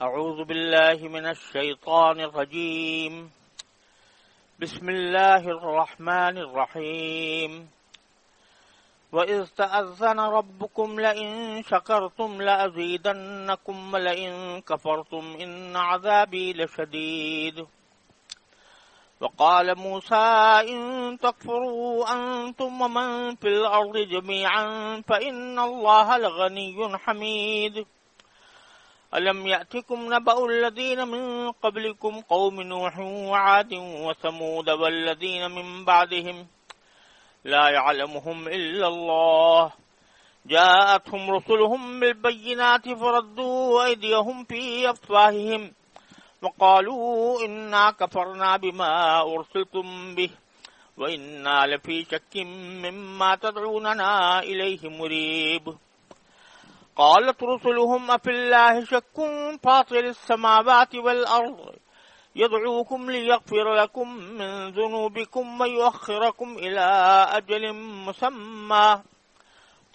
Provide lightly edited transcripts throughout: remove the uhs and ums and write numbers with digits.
أعوذ بالله من الشيطان الرجيم. بسم الله الرحمن الرحيم. وإذ تأذن ربكم لئن شكرتم لأزيدنكم ولئن كفرتم إن عذابي لشديد. وقال موسى إن تكفروا أنتم ومن في الأرض جميعا فإن الله لغني حميد. ألم يأتكم نبأ الذين من قبلكم قوم نوح وعاد وثمود والذين من بعدهم لا يعلمهم إلا الله جاءتهم رسلهم بالبينات فردوا أيديهم في أفواههم وقالوا إنا كفرنا بما أرسلتم به وإنا لفي شك مما تدعوننا إليه مريب. قالت رسلهم أفي الله شك فاطر السماوات والأرض يدعوكم ليغفر لكم من ذنوبكم ويؤخركم إلى أجل مسمى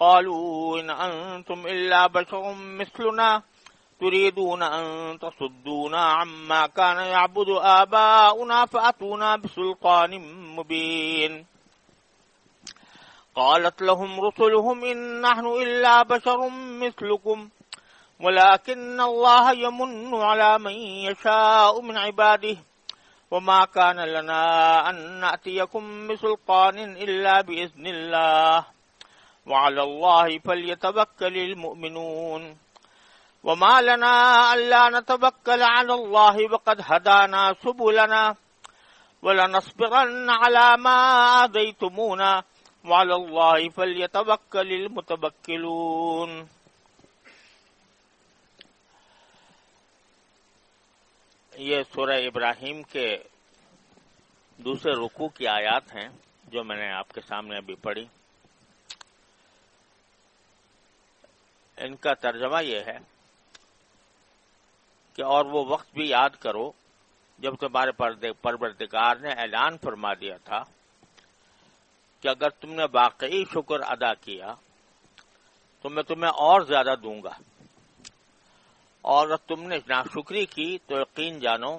قالوا إن أنتم إلا بشر مثلنا تريدون أن تصدونا عما كان يعبد آباؤنا فأتونا بسلطان مبين. قالت لهم رسلهم إن نحن إلا بشر مثلكم ولكن الله يمن على من يشاء من عباده وما كان لنا أن نأتيكم بسلطان إلا بإذن الله وعلى الله فليتوكل المؤمنون. وما لنا ألا نتوكل على الله وقد هدانا سبلنا ولنصبرن على ما آذيتمونا وعلى الله فليتوكل المتوكلون. یہ سورہ ابراہیم کے دوسرے رکوع کی آیات ہیں جو میں نے آپ کے سامنے ابھی پڑھی. ان کا ترجمہ یہ ہے کہ اور وہ وقت بھی یاد کرو جب تمہارے پروردگار نے اعلان فرما دیا تھا کہ اگر تم نے واقعی شکر ادا کیا تو میں تمہیں اور زیادہ دوں گا، اور اگر تم نے ناشکری کی تو یقین جانو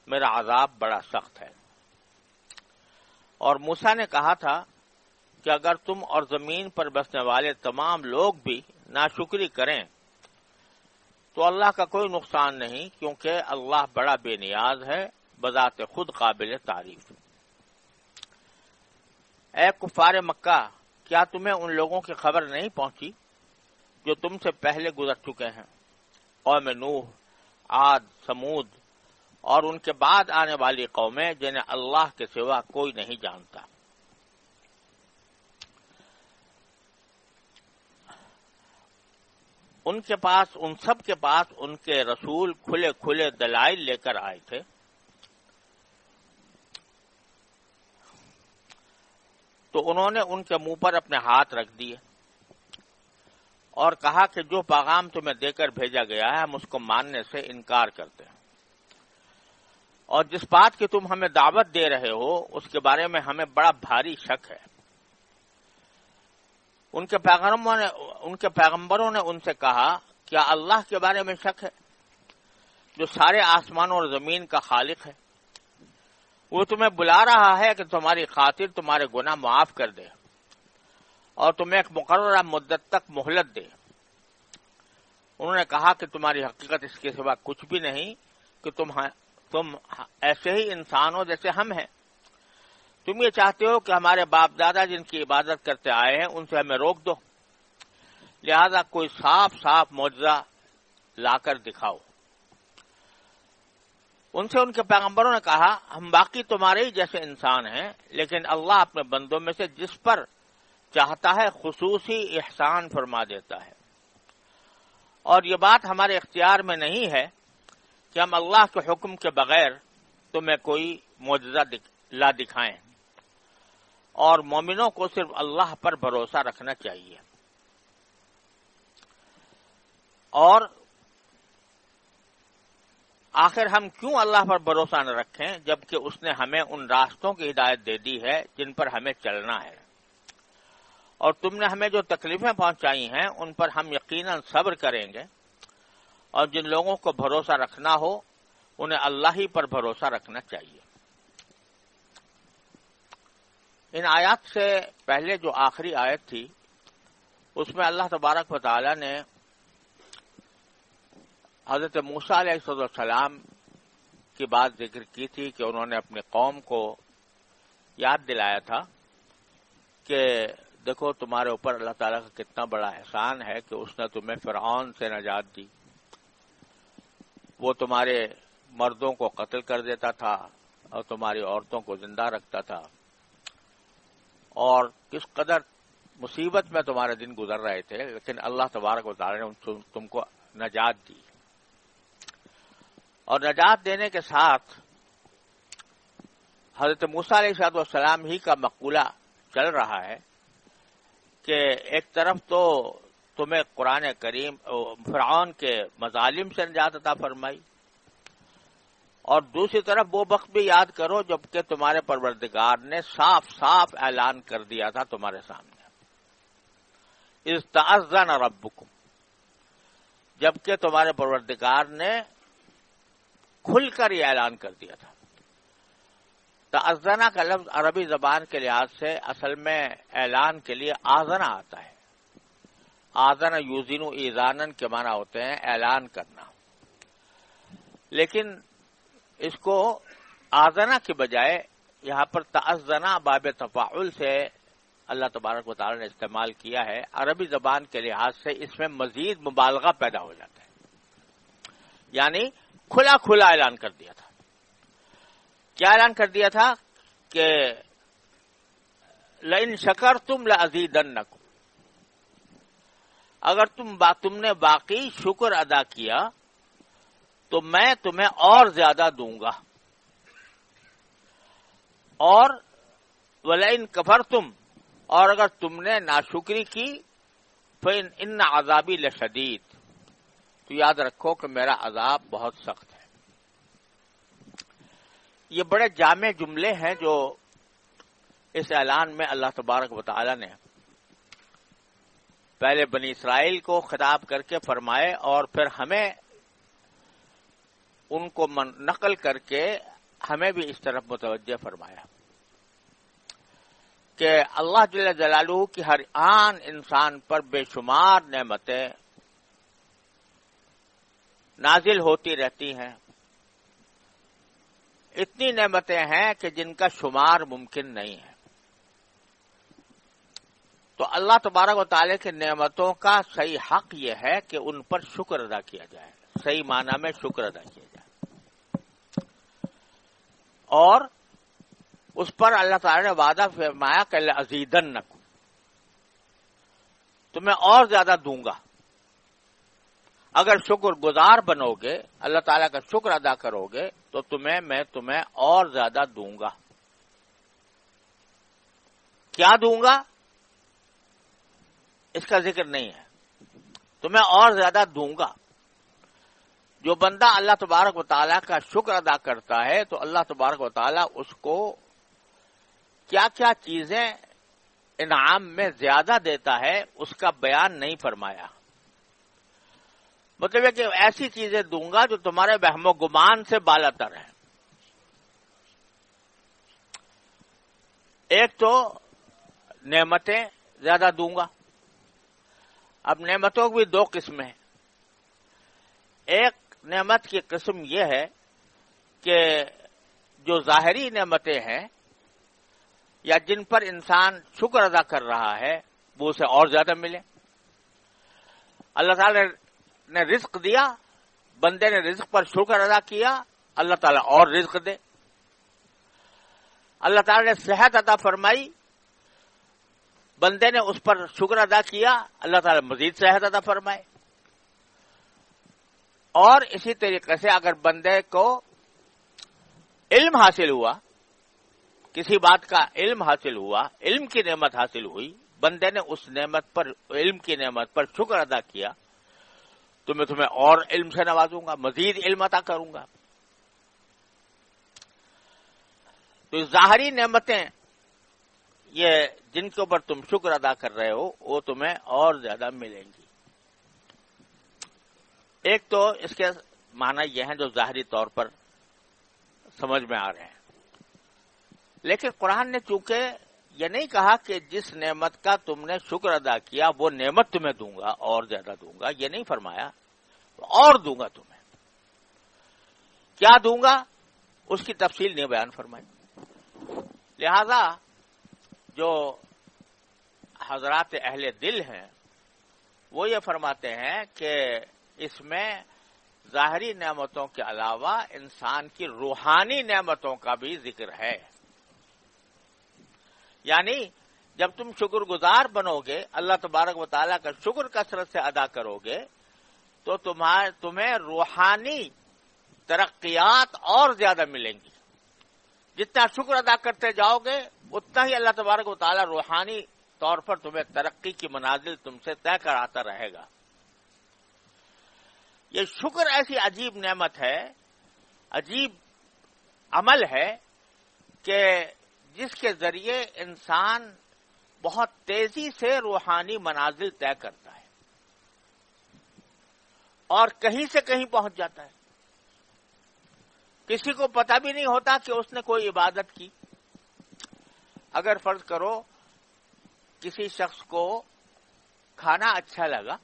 میرا عذاب بڑا سخت ہے. اور موسیٰ نے کہا تھا کہ اگر تم اور زمین پر بسنے والے تمام لوگ بھی ناشکری کریں تو اللہ کا کوئی نقصان نہیں، کیونکہ اللہ بڑا بے نیاز ہے، بذات خود قابل تعریف. اے کفار مکہ، کیا تمہیں ان لوگوں کی خبر نہیں پہنچی جو تم سے پہلے گزر چکے ہیں، قوم نوح، عاد، سمود اور ان کے بعد آنے والی قومیں جنہیں اللہ کے سوا کوئی نہیں جانتا. ان سب کے پاس ان کے رسول کھلے کھلے دلائل لے کر آئے تھے. تو انہوں نے ان کے منہ پر اپنے ہاتھ رکھ دیے اور کہا کہ جو پیغام تمہیں دے کر بھیجا گیا ہے ہم اس کو ماننے سے انکار کرتے ہیں، اور جس بات کی تم ہمیں دعوت دے رہے ہو اس کے بارے میں ہمیں بڑا بھاری شک ہے. ان کے پیغمبروں نے ان سے کہا کیا اللہ کے بارے میں شک ہے جو سارے آسمانوں اور زمین کا خالق ہے؟ وہ تمہیں بلا رہا ہے کہ تمہاری خاطر تمہارے گناہ معاف کر دے اور تمہیں ایک مقررہ مدت تک مہلت دے. انہوں نے کہا کہ تمہاری حقیقت اس کے سوا کچھ بھی نہیں کہ تم ایسے ہی انسان ہو جیسے ہم ہیں. تم یہ چاہتے ہو کہ ہمارے باپ دادا جن کی عبادت کرتے آئے ہیں ان سے ہمیں روک دو، لہذا کوئی صاف صاف معجزہ لا کر دکھاؤ. ان سے ان کے پیغمبروں نے کہا ہم باقی تمہارے ہی جیسے انسان ہیں، لیکن اللہ اپنے بندوں میں سے جس پر چاہتا ہے خصوصی احسان فرما دیتا ہے، اور یہ بات ہمارے اختیار میں نہیں ہے کہ ہم اللہ کے حکم کے بغیر تمہیں کوئی معجزہ لا دکھائیں، اور مومنوں کو صرف اللہ پر بھروسہ رکھنا چاہیے. اور آخر ہم کیوں اللہ پر بھروسہ نہ رکھیں جبکہ اس نے ہمیں ان راستوں کی ہدایت دے دی ہے جن پر ہمیں چلنا ہے، اور تم نے ہمیں جو تکلیفیں پہنچائی ہیں ان پر ہم یقیناً صبر کریں گے، اور جن لوگوں کو بھروسہ رکھنا ہو انہیں اللہ ہی پر بھروسہ رکھنا چاہیے۔ ان آیات سے پہلے جو آخری آیت تھی اس میں اللہ تبارک و تعالی نے حضرت موسیٰ علیہ السلام کی بات ذکر کی تھی کہ انہوں نے اپنی قوم کو یاد دلایا تھا کہ دیکھو تمہارے اوپر اللہ تعالیٰ کا کتنا بڑا احسان ہے کہ اس نے تمہیں فرعون سے نجات دی، وہ تمہارے مردوں کو قتل کر دیتا تھا اور تمہاری عورتوں کو زندہ رکھتا تھا، اور کس قدر مصیبت میں تمہارے دن گزر رہے تھے، لیکن اللہ تبارک و تعالی نے تم کو نجات دی۔ اور نجات دینے کے ساتھ حضرت موسیٰ علیہ السلام ہی کا مقولہ چل رہا ہے کہ ایک طرف تو تمہیں قرآن کریم فرعون کے مظالم سے نجات عطا فرمائی، اور دوسری طرف وہ وقت بھی یاد کرو جبکہ تمہارے پروردگار نے صاف صاف اعلان کر دیا تھا تمہارے سامنے، اذ تأذن ربکم، جبکہ تمہارے پروردگار نے کھل کر یہ اعلان کر دیا تھا۔ تأذنا کا لفظ عربی زبان کے لحاظ سے اصل میں اعلان کے لیے آذنا آتا ہے۔ آذن یوزن ایذانن کے معنی ہوتے ہیں اعلان کرنا، لیکن اس کو آذنا کے بجائے یہاں پر تأذنا باب تفاعل سے اللہ تبارک و تعالی نے استعمال کیا ہے۔ عربی زبان کے لحاظ سے اس میں مزید مبالغہ پیدا ہو جاتا ہے، یعنی کھلا کھلا اعلان کر دیا تھا۔ کیا اعلان کر دیا تھا کہ لئن شکرتم لأزیدنکم، اگر تم نے باقی شکر ادا کیا تو میں تمہیں اور زیادہ دوں گا، اور ولئن کفرتم، اور اگر تم نے ناشکری کی فإن عذابی لشدید، تو یاد رکھو کہ میرا عذاب بہت سخت ہے۔ یہ بڑے جامع جملے ہیں جو اس اعلان میں اللہ تبارک و تعالی نے پہلے بنی اسرائیل کو خطاب کر کے فرمائے، اور پھر ہمیں ان کو نقل کر کے ہمیں بھی اس طرف متوجہ فرمایا کہ اللہ جل جلالہ کی ہر آن انسان پر بے شمار نعمتیں نازل ہوتی رہتی ہیں، اتنی نعمتیں ہیں کہ جن کا شمار ممکن نہیں ہے۔ تو اللہ تبارک و تعالی کی نعمتوں کا صحیح حق یہ ہے کہ ان پر شکر ادا کیا جائے، صحیح معنی میں شکر ادا کیا جائے، اور اس پر اللہ تعالی نے وعدہ فرمایا کہ لأزیدنکم، تمہیں اور زیادہ دوں گا۔ اگر شکر گزار بنو گے، اللہ تعالیٰ کا شکر ادا کرو گے تو میں تمہیں اور زیادہ دوں گا۔ کیا دوں گا اس کا ذکر نہیں ہے، تمہیں اور زیادہ دوں گا۔ جو بندہ اللہ تبارک و تعالیٰ کا شکر ادا کرتا ہے تو اللہ تبارک و تعالیٰ اس کو کیا کیا چیزیں انعام میں زیادہ دیتا ہے اس کا بیان نہیں فرمایا۔ مطلب ہے کہ ایسی چیزیں دوں گا جو تمہارے وہم و گمان سے بالا تر ہیں۔ ایک تو نعمتیں زیادہ دوں گا۔ اب نعمتوں کی بھی دو قسمیں ہیں۔ ایک نعمت کی قسم یہ ہے کہ جو ظاہری نعمتیں ہیں یا جن پر انسان شکر ادا کر رہا ہے وہ اسے اور زیادہ ملے۔ اللہ تعالی نے رزق دیا، بندے نے رزق پر شکر ادا کیا، اللہ تعالیٰ اور رزق دے۔ اللہ تعالیٰ نے صحت عطا فرمائی، بندے نے اس پر شکر ادا کیا، اللہ تعالیٰ مزید صحت عطا فرمائے۔ اور اسی طریقے سے اگر بندے کو علم حاصل ہوا، کسی بات کا علم حاصل ہوا، علم کی نعمت حاصل ہوئی، بندے نے اس نعمت پر، علم کی نعمت پر شکر ادا کیا تو میں تمہیں اور علم سے نوازوں گا، مزید علم عطا کروں گا۔ تو ظاہری نعمتیں یہ جن کے اوپر تم شکر ادا کر رہے ہو وہ تمہیں اور زیادہ ملیں گی۔ ایک تو اس کے معنی یہ ہیں جو ظاہری طور پر سمجھ میں آ رہے ہیں، لیکن قرآن نے چونکہ یہ نہیں کہا کہ جس نعمت کا تم نے شکر ادا کیا وہ نعمت تمہیں دوں گا اور زیادہ دوں گا، یہ نہیں فرمایا، اور دوں گا تمہیں، کیا دوں گا اس کی تفصیل نہیں بیان فرمائی۔ لہذا جو حضرات اہل دل ہیں وہ یہ فرماتے ہیں کہ اس میں ظاہری نعمتوں کے علاوہ انسان کی روحانی نعمتوں کا بھی ذکر ہے، یعنی جب تم شکر گزار بنو گے، اللہ تبارک و تعالیٰ کا شکر کثرت سے ادا کرو گے تو تمہیں روحانی ترقیات اور زیادہ ملیں گی۔ جتنا شکر ادا کرتے جاؤ گے اتنا ہی اللہ تبارک و تعالیٰ روحانی طور پر تمہیں ترقی کی منازل تم سے طے کراتا رہے گا۔ یہ شکر ایسی عجیب نعمت ہے، عجیب عمل ہے کہ جس کے ذریعے انسان بہت تیزی سے روحانی منازل طے کرتا ہے اور کہیں سے کہیں پہنچ جاتا ہے۔ کسی کو پتہ بھی نہیں ہوتا کہ اس نے کوئی عبادت کی۔ اگر فرض کرو کسی شخص کو کھانا اچھا لگا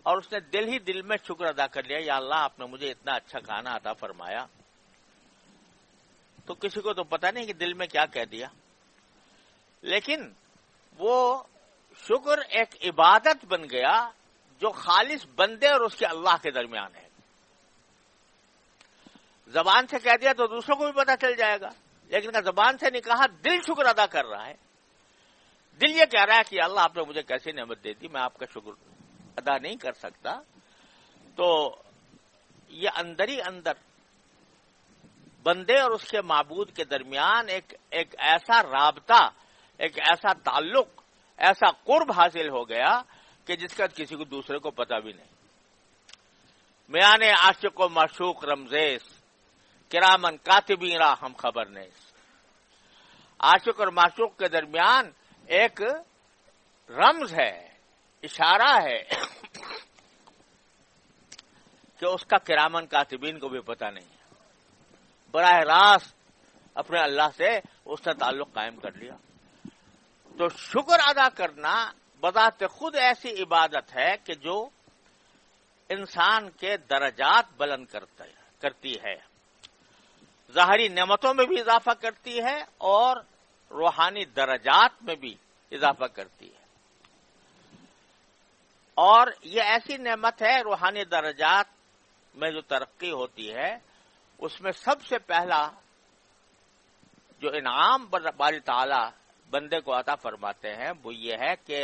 اور اس نے دل ہی دل میں شکر ادا کر لیا، یا اللہ آپ نے مجھے اتنا اچھا کھانا عطا فرمایا، تو کسی کو تو پتہ نہیں کہ دل میں کیا کہہ دیا، لیکن وہ شکر ایک عبادت بن گیا جو خالص بندے اور اس کے اللہ کے درمیان ہے۔ زبان سے کہہ دیا تو دوسروں کو بھی پتہ چل جائے گا، لیکن زبان سے نہیں کہا، دل شکر ادا کر رہا ہے، دل یہ کہہ رہا ہے کہ اللہ آپ نے مجھے کیسی نعمت دے دی، میں آپ کا شکر ادا نہیں کر سکتا۔ تو یہ اندر ہی اندر بندے اور اس کے معبود کے درمیان ایک ایسا رابطہ، ایک ایسا تعلق، ایسا قرب حاصل ہو گیا کہ جس کا کسی کو دوسرے کو پتہ بھی نہیں۔ میان عاشق و معشوق رمزیس، کرامن کاتبین را ہم خبر نیس۔ عاشق اور معشوق کے درمیان ایک رمز ہے، اشارہ ہے کہ اس کا کرامن کاتبین کو بھی پتہ نہیں ہے۔ براہ راست اپنے اللہ سے اس نے تعلق قائم کر لیا۔ تو شکر ادا کرنا بذات خود ایسی عبادت ہے کہ جو انسان کے درجات بلند کرتی ہے، ظاہری نعمتوں میں بھی اضافہ کرتی ہے اور روحانی درجات میں بھی اضافہ کرتی ہے۔ اور یہ ایسی نعمت ہے، روحانی درجات میں جو ترقی ہوتی ہے اس میں سب سے پہلا جو انعام باری تعالیٰ بندے کو عطا فرماتے ہیں وہ یہ ہے کہ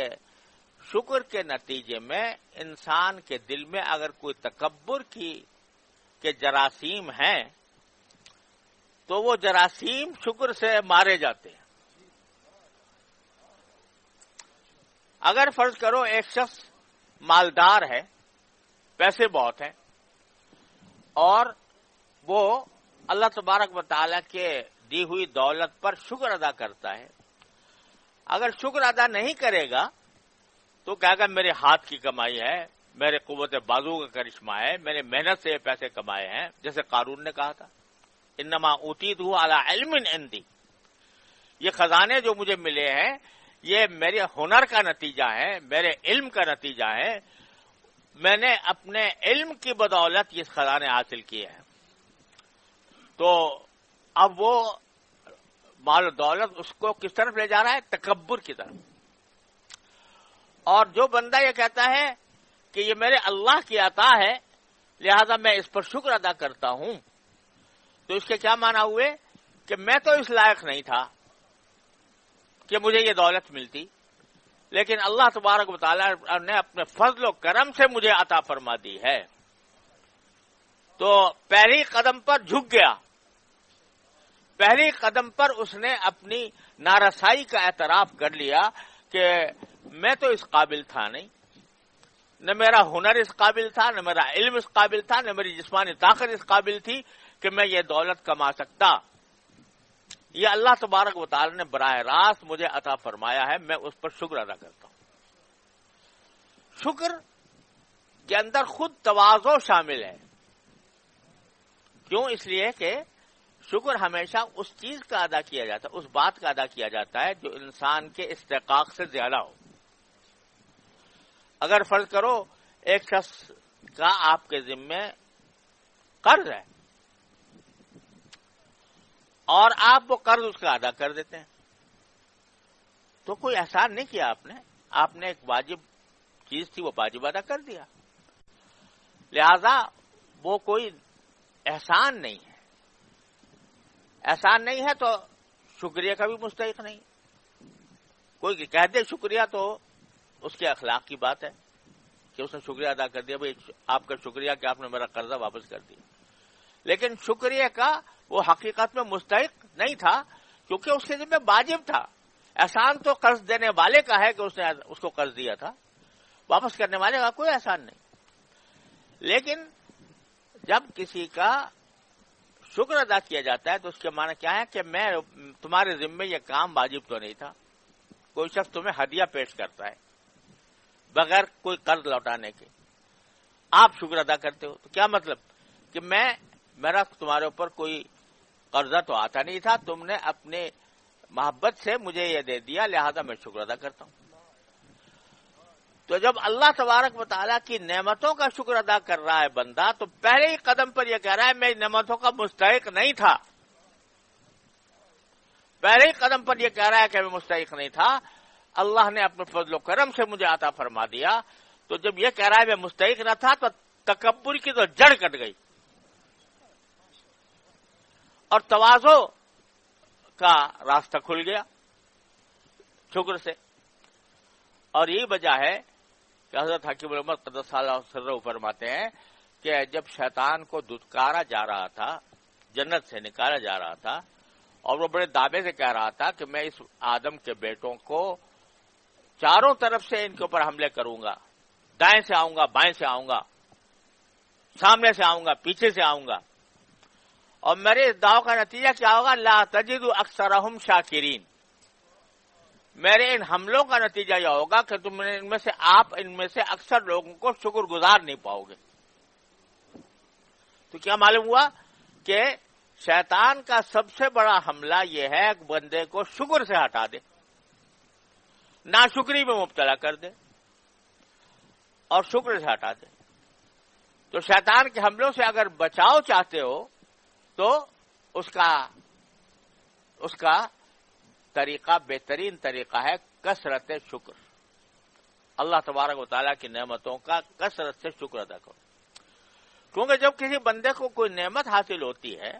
شکر کے نتیجے میں انسان کے دل میں اگر کوئی تکبر کے جراثیم ہیں تو وہ جراثیم شکر سے مارے جاتے ہیں۔ اگر فرض کرو ایک شخص مالدار ہے، پیسے بہت ہیں، اور وہ اللہ تبارک و تعالیٰ کے دی ہوئی دولت پر شکر ادا کرتا ہے، اگر شکر ادا نہیں کرے گا تو کہے گا میرے ہاتھ کی کمائی ہے، میرے قوت بازو کا کرشمہ ہے، میں نے محنت سے یہ پیسے کمائے ہیں، جیسے قارون نے کہا تھا انما اوتیتہ علی علم عندی، یہ خزانے جو مجھے ملے ہیں یہ میرے ہنر کا نتیجہ ہے، میرے علم کا نتیجہ ہے، میں نے اپنے علم کی بدولت یہ خزانے حاصل کیے ہیں۔ تو اب وہ مال و دولت اس کو کس طرف لے جا رہا ہے؟ تکبر کی طرف۔ اور جو بندہ یہ کہتا ہے کہ یہ میرے اللہ کی عطا ہے لہذا میں اس پر شکر ادا کرتا ہوں، تو اس کے کیا معنی ہوئے کہ میں تو اس لائق نہیں تھا کہ مجھے یہ دولت ملتی، لیکن اللہ تبارک و تعالیٰ نے اپنے فضل و کرم سے مجھے عطا فرما دی ہے۔ تو پہلی قدم پر جھک گیا، پہلی قدم پر اس نے اپنی نارسائی کا اعتراف کر لیا کہ میں تو اس قابل تھا نہیں، نہ میرا ہنر اس قابل تھا، نہ میرا علم اس قابل تھا، نہ میری جسمانی طاقت اس قابل تھی کہ میں یہ دولت کما سکتا۔ یہ اللہ تبارک و تعالی نے براہ راست مجھے عطا فرمایا ہے، میں اس پر شکر ادا کرتا ہوں۔ شکر کے اندر خود تواضع شامل ہے. کیوں؟ اس لیے کہ شکر ہمیشہ اس چیز کا ادا کیا جاتا ہے، اس بات کا ادا کیا جاتا ہے جو انسان کے استحقاق سے زیادہ ہو. اگر فرض کرو ایک شخص کا آپ کے ذمے قرض ہے اور آپ وہ قرض اس کا ادا کر دیتے ہیں تو کوئی احسان نہیں کیا آپ نے ایک واجب چیز تھی وہ واجب ادا کر دیا. لہذا وہ کوئی احسان نہیں ہے. احسان نہیں ہے تو شکریہ کا بھی مستحق نہیں. کوئی کہہ دے شکریہ تو اس کے اخلاق کی بات ہے کہ اس نے شکریہ ادا کر دیا. بھائی آپ کا شکریہ کہ آپ نے میرا قرضہ واپس کر دیا. لیکن شکریہ کا وہ حقیقت میں مستحق نہیں تھا کیونکہ اس کے ذمہ واجب تھا. احسان تو قرض دینے والے کا ہے کہ اس نے اس کو قرض دیا تھا، واپس کرنے والے کا کوئی احسان نہیں. لیکن جب کسی کا شکر ادا کیا جاتا ہے تو اس کے معنی کیا ہے کہ میں تمہارے ذمے یہ کام واجب تو نہیں تھا. کوئی شخص تمہیں ہدیہ پیش کرتا ہے بغیر کوئی قرض لوٹانے کے، آپ شکر ادا کرتے ہو تو کیا مطلب کہ میرا تمہارے اوپر کوئی قرضہ تو آتا نہیں تھا، تم نے اپنے محبت سے مجھے یہ دے دیا لہذا میں شکر ادا کرتا ہوں. تو جب اللہ تبارک و تعالیٰ کی نعمتوں کا شکر ادا کر رہا ہے بندہ تو پہلے ہی قدم پر یہ کہہ رہا ہے میں نعمتوں کا مستحق نہیں تھا. پہلے ہی قدم پر یہ کہہ رہا ہے کہ میں مستحق نہیں تھا، اللہ نے اپنے فضل و کرم سے مجھے عطا فرما دیا. تو جب یہ کہہ رہا ہے میں مستحق نہ تھا تو تکبر کی تو جڑ کٹ گئی اور تواضع کا راستہ کھل گیا شکر سے. اور یہی وجہ ہے کہ حضرت حکیم الامت قدس اللہ سرہ فرماتے ہیں کہ جب شیطان کو دھتکارا جا رہا تھا، جنت سے نکالا جا رہا تھا اور وہ بڑے دعوے سے کہہ رہا تھا کہ میں اس آدم کے بیٹوں کو چاروں طرف سے ان کے اوپر حملے کروں گا، دائیں سے آؤں گا، بائیں سے آؤں گا، سامنے سے آؤں گا، پیچھے سے آؤں گا، اور میرے اس دعوے کا نتیجہ کیا ہوگا؟ لا تجد اکثرہم شاکرین. میرے ان حملوں کا نتیجہ یہ ہوگا کہ تم ان میں سے اکثر لوگوں کو شکر گزار نہیں پاؤ گے. تو کیا معلوم ہوا کہ شیطان کا سب سے بڑا حملہ یہ ہے کہ بندے کو شکر سے ہٹا دے، ناشکری میں مبتلا کر دے اور شکر سے ہٹا دے. تو شیطان کے حملوں سے اگر بچاؤ چاہتے ہو تو اس کا طریقہ بہترین طریقہ ہے کثرت شکر. اللہ تبارک و تعالیٰ کی نعمتوں کا کثرت سے شکر ادا کرو. کیونکہ جب کسی بندے کو کوئی نعمت حاصل ہوتی ہے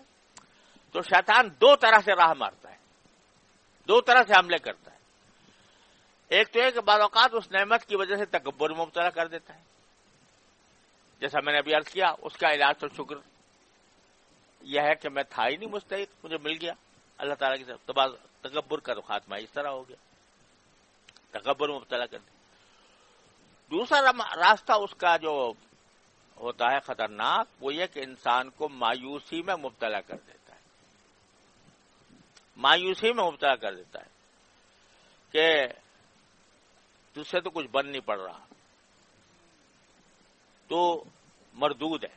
تو شیطان دو طرح سے راہ مارتا ہے، دو طرح سے حملے کرتا ہے. ایک تو یہ کہ بعض اوقات اس نعمت کی وجہ سے تکبر میں مبتلا کر دیتا ہے، جیسا میں نے ابھی عرض کیا. اس کا علاج تو شکر یہ ہے کہ میں تھا ہی نہیں مستحق، مجھے مل گیا اللہ تعالیٰ کی طرف. تو بعض تکبر کا تو خاتمہ اس طرح ہو گیا، تکبر میں مبتلا کر دیا. دوسرا راستہ اس کا جو ہوتا ہے خطرناک، وہ یہ کہ انسان کو مایوسی میں مبتلا کر دیتا ہے. مایوسی میں مبتلا کر دیتا ہے کہ تجھ سے تو کچھ بن نہیں پڑ رہا، تو مردود ہے.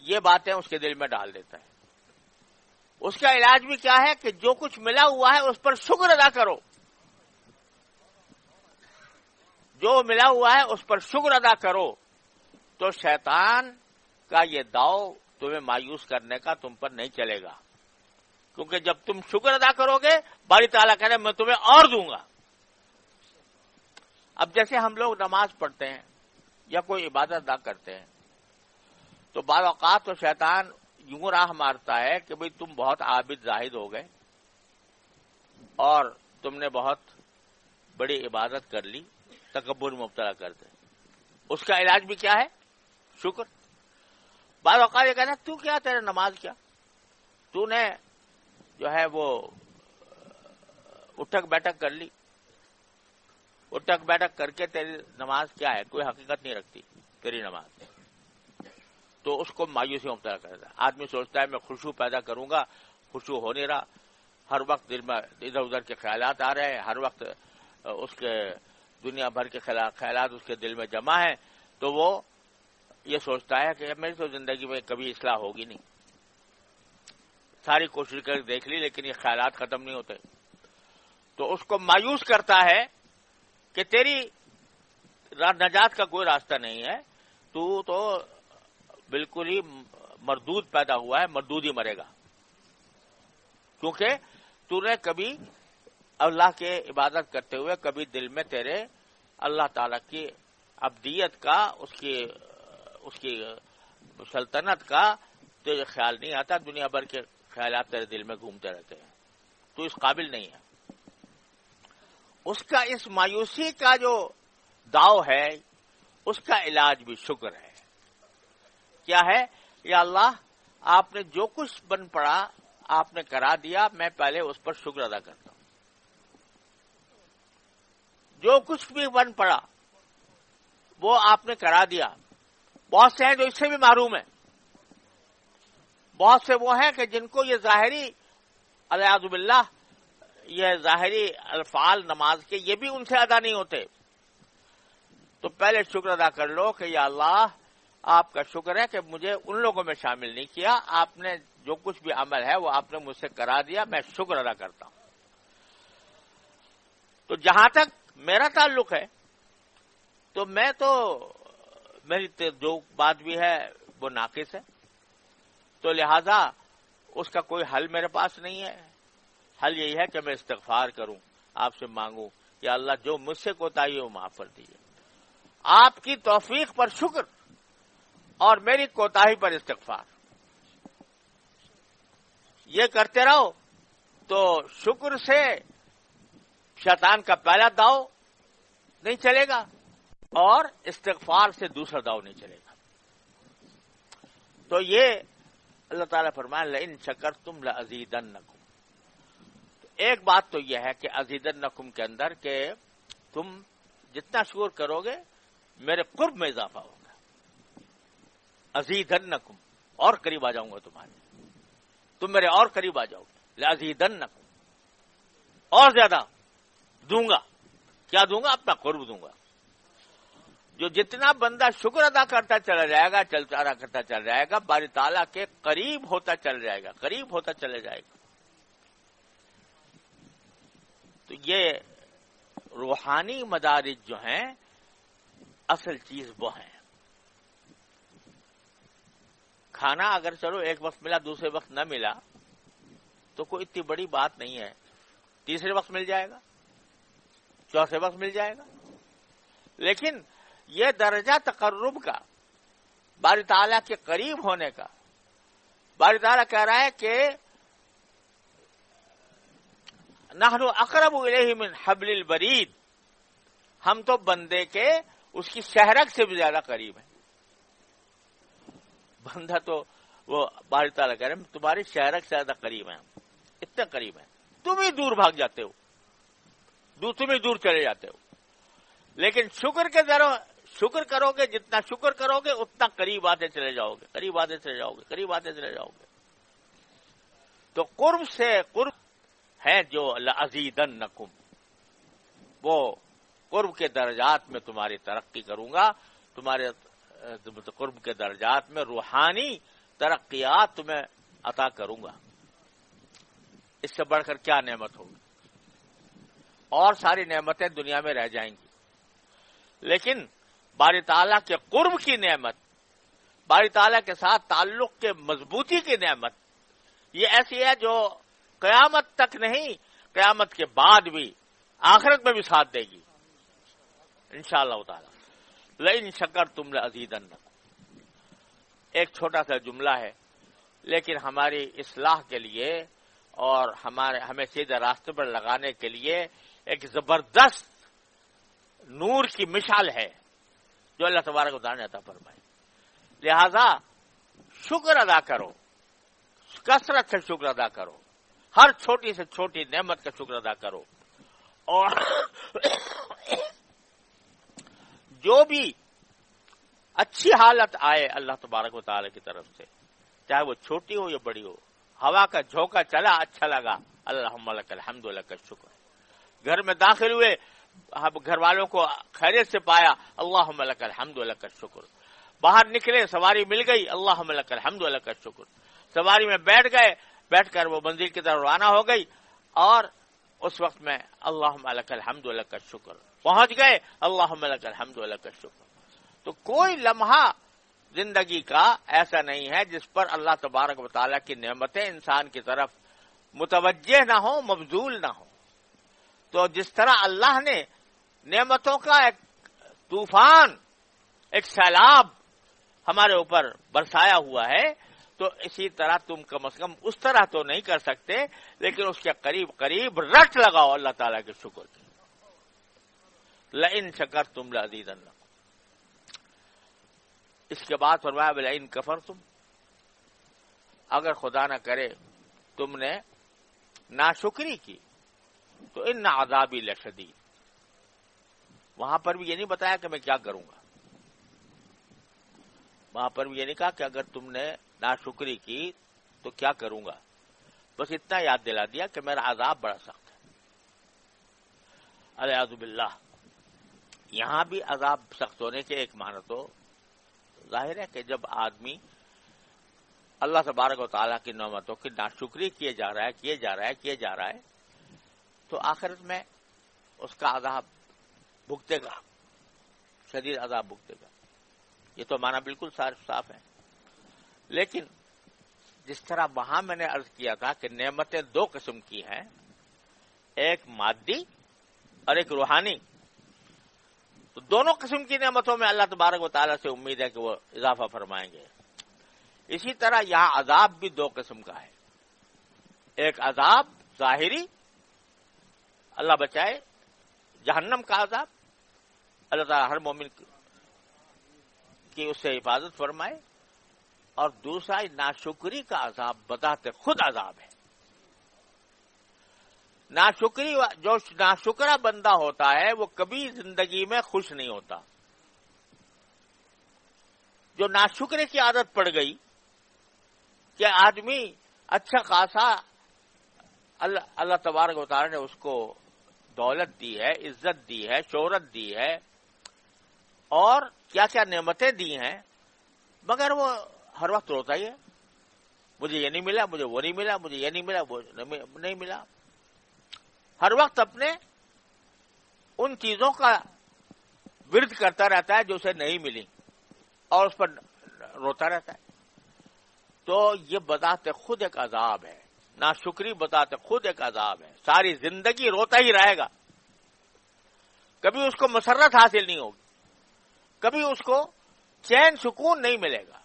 یہ باتیں اس کے دل میں ڈال دیتا ہے. اس کا علاج بھی کیا ہے کہ جو کچھ ملا ہوا ہے اس پر شکر ادا کرو. جو ملا ہوا ہے اس پر شکر ادا کرو تو شیطان کا یہ داؤ تمہیں مایوس کرنے کا تم پر نہیں چلے گا. کیونکہ جب تم شکر ادا کرو گے باری تعالیٰ کہے میں تمہیں اور دوں گا. اب جیسے ہم لوگ نماز پڑھتے ہیں یا کوئی عبادت ادا کرتے ہیں تو بعض اوقات تو شیطان یوں راہ مارتا ہے کہ بھئی تم بہت عابد زاہد ہو گئے اور تم نے بہت بڑی عبادت کر لی، تکبر میں مبتلا کر دے. اس کا علاج بھی کیا ہے؟ شکر. بعض اوقات یہ کہنا تو کیا تیرے نماز کیا، تو نے جو ہے وہ اٹھک بیٹھک کر لی، اٹھک بیٹھک کر کے تیری نماز کیا ہے، کوئی حقیقت نہیں رکھتی تیری نماز. تو اس کو مایوسی مبتلا کرتا ہے. آدمی سوچتا ہے میں خوشبو پیدا کروں گا، خوشبو ہو نہیں رہا، ہر وقت دل میں ادھر ادھر کے خیالات آ رہے ہیں، ہر وقت اس کے دنیا بھر کے خیالات اس کے دل میں جمع ہیں. تو وہ یہ سوچتا ہے کہ میری تو زندگی میں کبھی اصلاح ہوگی نہیں، ساری کوشش کر دیکھ لی لیکن یہ خیالات ختم نہیں ہوتے، تو اس کو مایوس کرتا ہے کہ تیری نجات کا کوئی راستہ نہیں ہے، تو بالکل ہی مردود پیدا ہوا ہے، مردود ہی مرے گا، کیونکہ تو نے کبھی اللہ کے عبادت کرتے ہوئے کبھی دل میں تیرے اللہ تعالی کی عبدیت کا، اس کی سلطنت کا تجھے خیال نہیں آتا، دنیا بھر کے خیالات تیرے دل میں گھومتے رہتے ہیں، تو اس قابل نہیں ہے۔ اس کا اس مایوسی کا جو داؤ ہے اس کا علاج بھی شکر ہے۔ کیا ہے؟ یا اللہ آپ نے جو کچھ بن پڑا آپ نے کرا دیا، میں پہلے اس پر شکر ادا کرتا ہوں۔ جو کچھ بھی بن پڑا وہ آپ نے کرا دیا۔ بہت سے ہیں جو اس سے بھی معروم ہیں، بہت سے وہ ہیں کہ جن کو یہ ظاہری والعیاذ باللہ یہ ظاہری الفعال نماز کے یہ بھی ان سے ادا نہیں ہوتے، تو پہلے شکر ادا کر لو کہ یا اللہ آپ کا شکر ہے کہ مجھے ان لوگوں میں شامل نہیں کیا، آپ نے جو کچھ بھی عمل ہے وہ آپ نے مجھ سے کرا دیا، میں شکر ادا کرتا ہوں۔ تو جہاں تک میرا تعلق ہے تو میری جو بات بھی ہے وہ ناقص ہے، تو لہذا اس کا کوئی حل میرے پاس نہیں ہے۔ حل یہی ہے کہ میں استغفار کروں، آپ سے مانگوں یا اللہ جو مجھ سے کوتاہی ہے وہ معاف کر دیجیے، آپ کی توفیق پر شکر اور میری کوتاہی پر استغفار، یہ کرتے رہو تو شکر سے شیطان کا پہلا داؤ نہیں چلے گا اور استغفار سے دوسرا داؤ نہیں چلے گا۔ تو یہ اللہ تعالیٰ فرمائے لئن شکرتم لأزیدنکم۔ ایک بات تو یہ ہے کہ ازیدنکم کے اندر کہ تم جتنا شکر کرو گے میرے قرب میں اضافہ ہوگا، ازیدنکم اور قریب آ جاؤں گا تمہارے، تم میرے اور قریب آ جاؤ گے، لازیدنکم اور زیادہ دوں گا۔ کیا دوں گا؟ اپنا قرب دوں گا۔ جو جتنا بندہ شکر ادا کرتا چلا جائے گا، چلتا رہا کرتا چل جائے گا، باری تعالیٰ کے قریب ہوتا چل جائے گا، قریب ہوتا چلے جائے گا۔ تو یہ روحانی مدارج جو ہیں اصل چیز وہ ہیں۔ کھانا اگر چلو ایک وقت ملا دوسرے وقت نہ ملا تو کوئی اتنی بڑی بات نہیں ہے، تیسرے وقت مل جائے گا، چوتھے وقت مل جائے گا، لیکن یہ درجہ تقرب کا، باری تعالیٰ کے قریب ہونے کا، باری تعالیٰ کہہ رہا ہے کہ نحن اقرب الیہ من حبل الورید، ہم تو بندے کے اس کی شہرک سے بھی زیادہ قریب ہیں۔ بندہ تو وہ باری تعالیٰ کہہ رہے ہیں تمہاری شہرک سے زیادہ قریب ہیں، اتنے قریب ہیں، تم ہی دور بھاگ جاتے ہو، تم ہی دور چلے جاتے ہو، لیکن شکر کرو گے، جتنا شکر کرو گے اتنا قریب آتے چلے جاؤ گے، قریب آتے چلے جاؤ گے، قریب آتے چلے جاؤ گے۔ تو قرب سے قرب ہے جو لأزیدنکم، وہ قرب کے درجات میں تمہاری ترقی کروں گا، تمہارے قرب کے درجات میں روحانی ترقیات تمہیں عطا کروں گا۔ اس سے بڑھ کر کیا نعمت ہوگی؟ اور ساری نعمتیں دنیا میں رہ جائیں گی، لیکن باری تعالیٰ کے قرب کی نعمت، باری تعالیٰ کے ساتھ تعلق کے مضبوطی کی نعمت، یہ ایسی ہے جو قیامت تک نہیں، قیامت کے بعد بھی، آخرت میں بھی ساتھ دے گی انشاءاللہ تعالی۔ لئن شکرتم لأزیدنکم، ایک چھوٹا سا جملہ ہے لیکن ہماری اصلاح کے لیے اور ہمیں سیدھے راستے پر لگانے کے لیے ایک زبردست نور کی مشعل ہے جو اللہ تبارک و تعالیٰ نے عطا فرمائی۔ لہذا شکر ادا کرو، کثرت سے شکر ادا کرو، ہر چھوٹی سے چھوٹی نعمت کا شکر ادا کرو، اور جو بھی اچھی حالت آئے اللہ تبارک و تعالیٰ کی طرف سے، چاہے وہ چھوٹی ہو یا بڑی ہو، ہوا کا جھونکا چلا اچھا لگا، اللہم لک الحمد لک الشکر، گھر میں داخل ہوئے گھر والوں کو خیریت سے پایا، اللہم لک الحمد ولک الشکر. باہر نکلے، سواری مل گئی، اللہم لک الحمد ولک الشکر. سواری میں بیٹھ گئے، بیٹھ کر وہ منزل کی طرف روانہ ہو گئی، اور اس وقت میں اللہم لک الحمد ولک الشکر پہنچ گئے، اللہم لک الحمد ولک الشکر. تو کوئی لمحہ زندگی کا ایسا نہیں ہے جس پر اللہ تبارک و تعالیٰ کی نعمتیں انسان کی طرف متوجہ نہ ہو، مبذول نہ ہو. تو جس طرح اللہ نے نعمتوں کا ایک طوفان، ایک سیلاب ہمارے اوپر برسایا ہوا ہے، تو اسی طرح تم کم از کم اس طرح تو نہیں کر سکتے، لیکن اس کے قریب قریب رٹ لگاؤ اللہ تعالیٰ کے شکر کی. لئن شکرتم لازیدنکم. اس کے بعد فرمایا لئن کفرتم، اگر خدا نہ کرے تم نے ناشکری کی تو ان عذابی لشدید. وہاں پر بھی یہ نہیں بتایا کہ میں کیا کروں گا، وہاں پر بھی یہ نہیں کہا کہ اگر تم نے ناشکری کی تو کیا کروں گا، بس اتنا یاد دلا دیا کہ میرا عذاب بڑا سخت ہے. الیاذ باللہ. یہاں بھی عذاب سخت ہونے کے ایک معنی تو ظاہر ہے کہ جب آدمی اللہ تبارک و تعالیٰ کی نعمتوں کی ناشکری کیے جا رہا ہے تو آخرت میں اس کا عذاب بھگتے گا، شدید عذاب بھگتے گا. یہ تو معنی بالکل صاف ہے. لیکن جس طرح وہاں میں نے عرض کیا تھا کہ نعمتیں دو قسم کی ہیں، ایک مادی اور ایک روحانی. تو دونوں قسم کی نعمتوں میں اللہ تبارک و تعالیٰ سے امید ہے کہ وہ اضافہ فرمائیں گے. اسی طرح یہاں عذاب بھی دو قسم کا ہے. ایک عذاب ظاہری، اللہ بچائے، جہنم کا عذاب، اللہ تعالیٰ ہر مومن کی اس سے حفاظت فرمائے. اور دوسرا ناشکری کا عذاب بذات خود عذاب ہے. ناشکری، جو ناشکرا بندہ ہوتا ہے وہ کبھی زندگی میں خوش نہیں ہوتا. جو ناشکرے کی عادت پڑ گئی کہ آدمی اچھا خاصا اللہ تبارک و تعالی نے اس کو دولت دی ہے، عزت دی ہے، شہرت دی ہے، اور کیا کیا نعمتیں دی ہیں، مگر وہ ہر وقت روتا ہی ہے، مجھے یہ نہیں ملا، مجھے وہ نہیں ملا، مجھے یہ نہیں ملا، وہ نہیں ملا. ہر وقت اپنے ان چیزوں کا ورد کرتا رہتا ہے جو اسے نہیں ملی، اور اس پر روتا رہتا ہے. تو یہ بذات خود ایک عذاب ہے. ناشکری بذات خود ایک عذاب ہے. ساری زندگی روتا ہی رہے گا، کبھی اس کو مسرت حاصل نہیں ہوگی، کبھی اس کو چین سکون نہیں ملے گا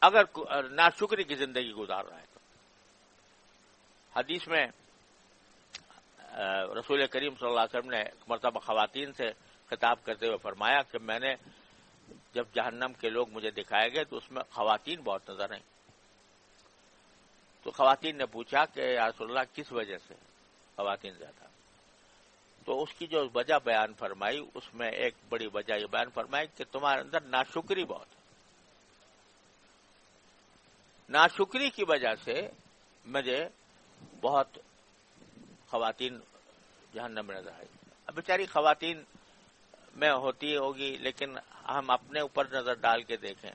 اگر ناشکری کی زندگی گزار رہا ہے. حدیث میں رسول کریم صلی اللہ علیہ وسلم نے ایک مرتبہ خواتین سے خطاب کرتے ہوئے فرمایا کہ میں نے جب جہنم کے لوگ مجھے دکھائے گئے تو اس میں خواتین بہت نظر آئیں. تو خواتین نے پوچھا کہ یا رسول اللہ کس وجہ سے خواتین زیادہ؟ تو اس کی جو وجہ بیان فرمائی اس میں ایک بڑی وجہ یہ بیان فرمائی کہ تمہارے اندر ناشکری بہت ہے. ناشکری کی وجہ سے مجھے بہت خواتین جہنم میں نظر آئی. اب بیچاری خواتین میں ہوتی ہوگی، لیکن ہم اپنے اوپر نظر ڈال کے دیکھیں،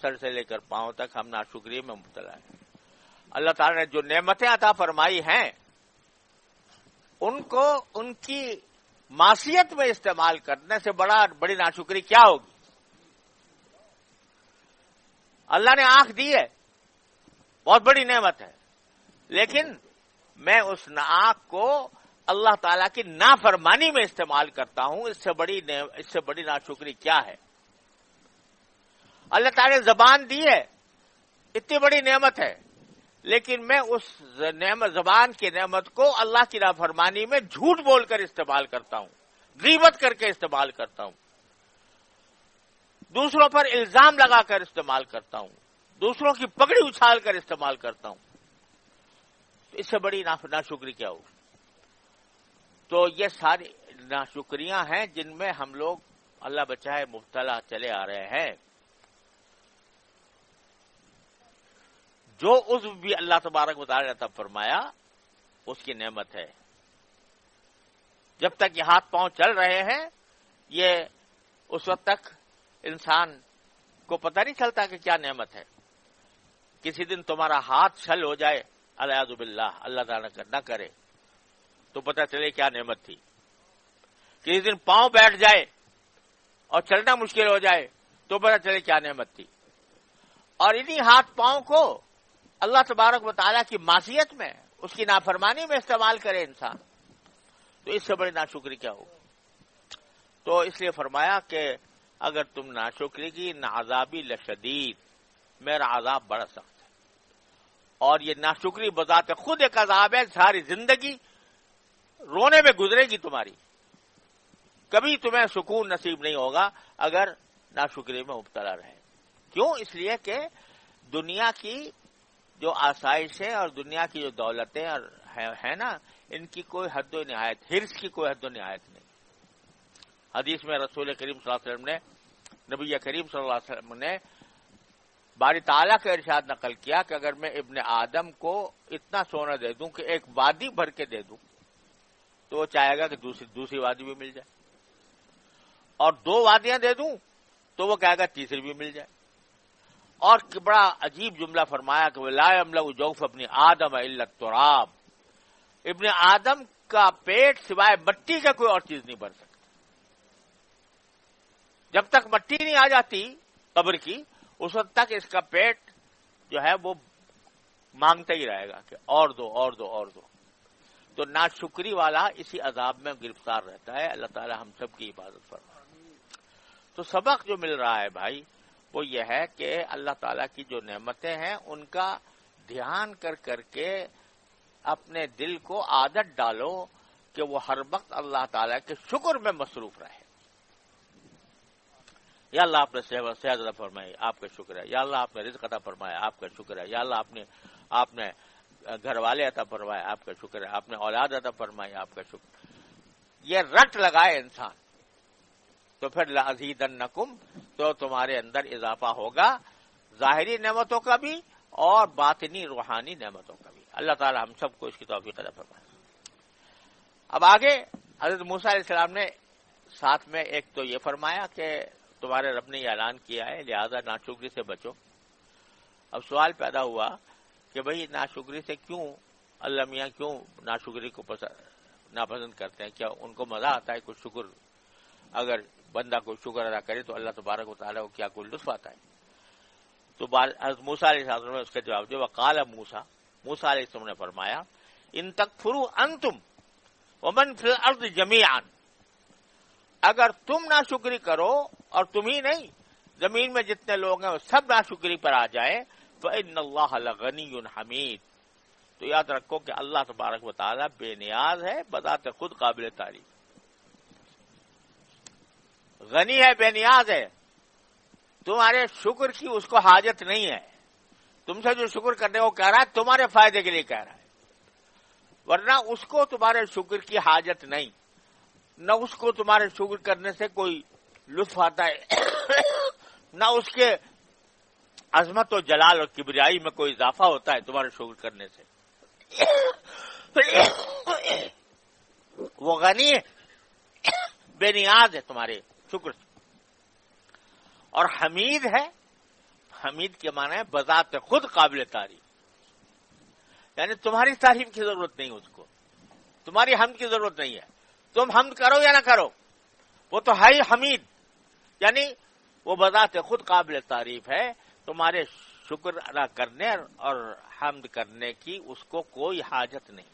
سر سے لے کر پاؤں تک ہم ناشکری میں مبتلا ہیں. اللہ تعالی نے جو نعمتیں عطا فرمائی ہیں ان کو ان کی معصیت میں استعمال کرنے سے بڑی ناشکری کیا ہوگی؟ اللہ نے آنکھ دی ہے، بہت بڑی نعمت ہے، لیکن میں اس آنکھ کو اللہ تعالیٰ کی نافرمانی میں استعمال کرتا ہوں. اس سے بڑی ناشکری کیا ہے؟ اللہ تعالیٰ نے زبان دی ہے، اتنی بڑی نعمت ہے، لیکن میں اس زبان کی نعمت کو اللہ کی نافرمانی میں جھوٹ بول کر استعمال کرتا ہوں، غیبت کر کے استعمال کرتا ہوں، دوسروں پر الزام لگا کر استعمال کرتا ہوں، دوسروں کی پگڑی اچھال کر استعمال کرتا ہوں. اس سے بڑی ناشکری کیا ہوگی؟ تو یہ ساری ناشکریاں ہیں جن میں ہم لوگ اللہ بچائے مبتلا چلے آ رہے ہیں. جو عضو بھی اللہ تبارک و تعالی نے عطا فرمایا اس کی نعمت ہے. جب تک یہ ہاتھ پاؤں چل رہے ہیں یہ اس وقت تک انسان کو پتہ نہیں چلتا کہ کیا نعمت ہے. کسی دن تمہارا ہاتھ چھل ہو جائے الیاذ باللہ، اللہ تعالیٰ نہ کرے، تو پتہ چلے کیا نعمت تھی. کسی دن پاؤں بیٹھ جائے اور چلنا مشکل ہو جائے تو پتہ چلے کیا نعمت تھی. اور انہی ہاتھ پاؤں کو اللہ تبارک و تعالیٰ کی معصیت میں، اس کی نافرمانی میں استعمال کرے انسان، تو اس سے بڑی ناشکری کیا ہوگی. تو اس لیے فرمایا کہ اگر تم ناشکری کی نہ عذابی لشدید، میرا عذاب بڑا سخت ہے. اور یہ ناشکری بذات خود ایک عذاب ہے. ساری زندگی رونے میں گزرے گی تمہاری، کبھی تمہیں سکون نصیب نہیں ہوگا اگر ناشکری میں مبتلا رہے. کیوں؟ اس لیے کہ دنیا کی جو آسائشیں اور دنیا کی جو دولتیں ہیں نا، ان کی کوئی حد و نہایت، حرص کی کوئی حد و نہایت نہیں. حدیث میں رسول کریم صلی اللہ علیہ وسلم نے، نبی کریم صلی اللہ علیہ وسلم نے باری تعالیٰ کا ارشاد نقل کیا کہ اگر میں ابن آدم کو اتنا سونا دے دوں کہ ایک وادی بھر کے دے دوں تو وہ چاہے گا کہ دوسری وادی بھی مل جائے، اور 2 وادیاں دے دوں تو وہ کہے گا تیسری بھی مل جائے. اور بڑا عجیب جملہ فرمایا کہ لا یملأ جوف ابن آدم الا التراب، ابن آدم کا پیٹ سوائے مٹی کا کوئی اور چیز نہیں بھر سکتا. جب تک مٹی نہیں آ جاتی قبر کی، اس وقت تک اس کا پیٹ جو ہے وہ مانگتا ہی رہے گا کہ اور دو اور دو اور دو. تو ناشکری والا اسی عذاب میں گرفتار رہتا ہے. اللہ تعالی ہم سب کی حفاظت فرمائے. تو سبق جو مل رہا ہے بھائی وہ یہ ہے کہ اللہ تعالیٰ کی جو نعمتیں ہیں ان کا دھیان کر کے اپنے دل کو عادت ڈالو کہ وہ ہر وقت اللہ تعالیٰ کے شکر میں مصروف رہے. یا اللہ آپ نے صحت عطا فرمائی، آپ کا شکر ہے. یا اللہ آپ نے رزق عطا فرمایا، آپ کا شکر ہے. یا اللہ آپ نے گھر والے عطا فرمائے، آپ کا شکر ہے. آپ نے اولاد عطا فرمائی، آپ کا شکر. یہ رٹ لگائے انسان تو پھر لأزیدنکم، تو تمہارے اندر اضافہ ہوگا ظاہری نعمتوں کا بھی اور باطنی روحانی نعمتوں کا بھی. اللہ تعالی ہم سب کو اس کی توفیق عطا فرمائے. اب آگے حضرت موسیٰ علیہ السلام نے ساتھ میں ایک تو یہ فرمایا کہ تمہارے رب نے یہ اعلان کیا ہے لہذا ناشکری سے بچو. اب سوال پیدا ہوا کہ بھئی ناشکری سے کیوں اللہ میاں کیوں ناشکری کو ناپسند کرتے ہیں؟ کیا ان کو مزہ آتا ہے کوئی شکر؟ اگر بندہ کو شکر ادا کرے تو اللہ تبارک و تعالیٰ کو کیا کوئی لطف آتا ہے؟ تو حضرت موسیٰ علیہ السلام نے اس کا جواب دیا وقال موسیٰ علیہ السلام نے فرمایا ان تکفروا انتم ومن فی الارض جمیعا، اگر تم ناشکری کرو اور تم ہی نہیں زمین میں جتنے لوگ ہیں وہ سب ناشکری پر آ جائیں فإن اللہ لغنی حمید، تو یاد رکھو کہ اللہ تبارک و تعالیٰ بے نیاز ہے، بذات خود قابل تعریف. غنی ہے، بے نیاز ہے، تمہارے شکر کی اس کو حاجت نہیں ہے. تم سے جو شکر کرنے کو کہہ رہا ہے تمہارے فائدے کے لیے کہہ رہا ہے، ورنہ اس کو تمہارے شکر کی حاجت نہیں، نہ اس کو تمہارے شکر کرنے سے کوئی لطف آتا ہے، نہ اس کے عظمت و جلال اور کبریائی میں کوئی اضافہ ہوتا ہے تمہارے شکر کرنے سے. وہ غنی ہے، بے نیاز ہے تمہارے شکر سے. اور حمید ہے، حمید کے معنی ہے بذات خود قابل تعریف، یعنی تمہاری تعریف کی ضرورت نہیں، اس کو تمہاری حمد کی ضرورت نہیں ہے. تم حمد کرو یا نہ کرو وہ تو ہے ہی حمید، یعنی وہ بذات خود قابل تعریف ہے. تمہارے شکر ادا کرنے اور حمد کرنے کی اس کو کوئی حاجت نہیں.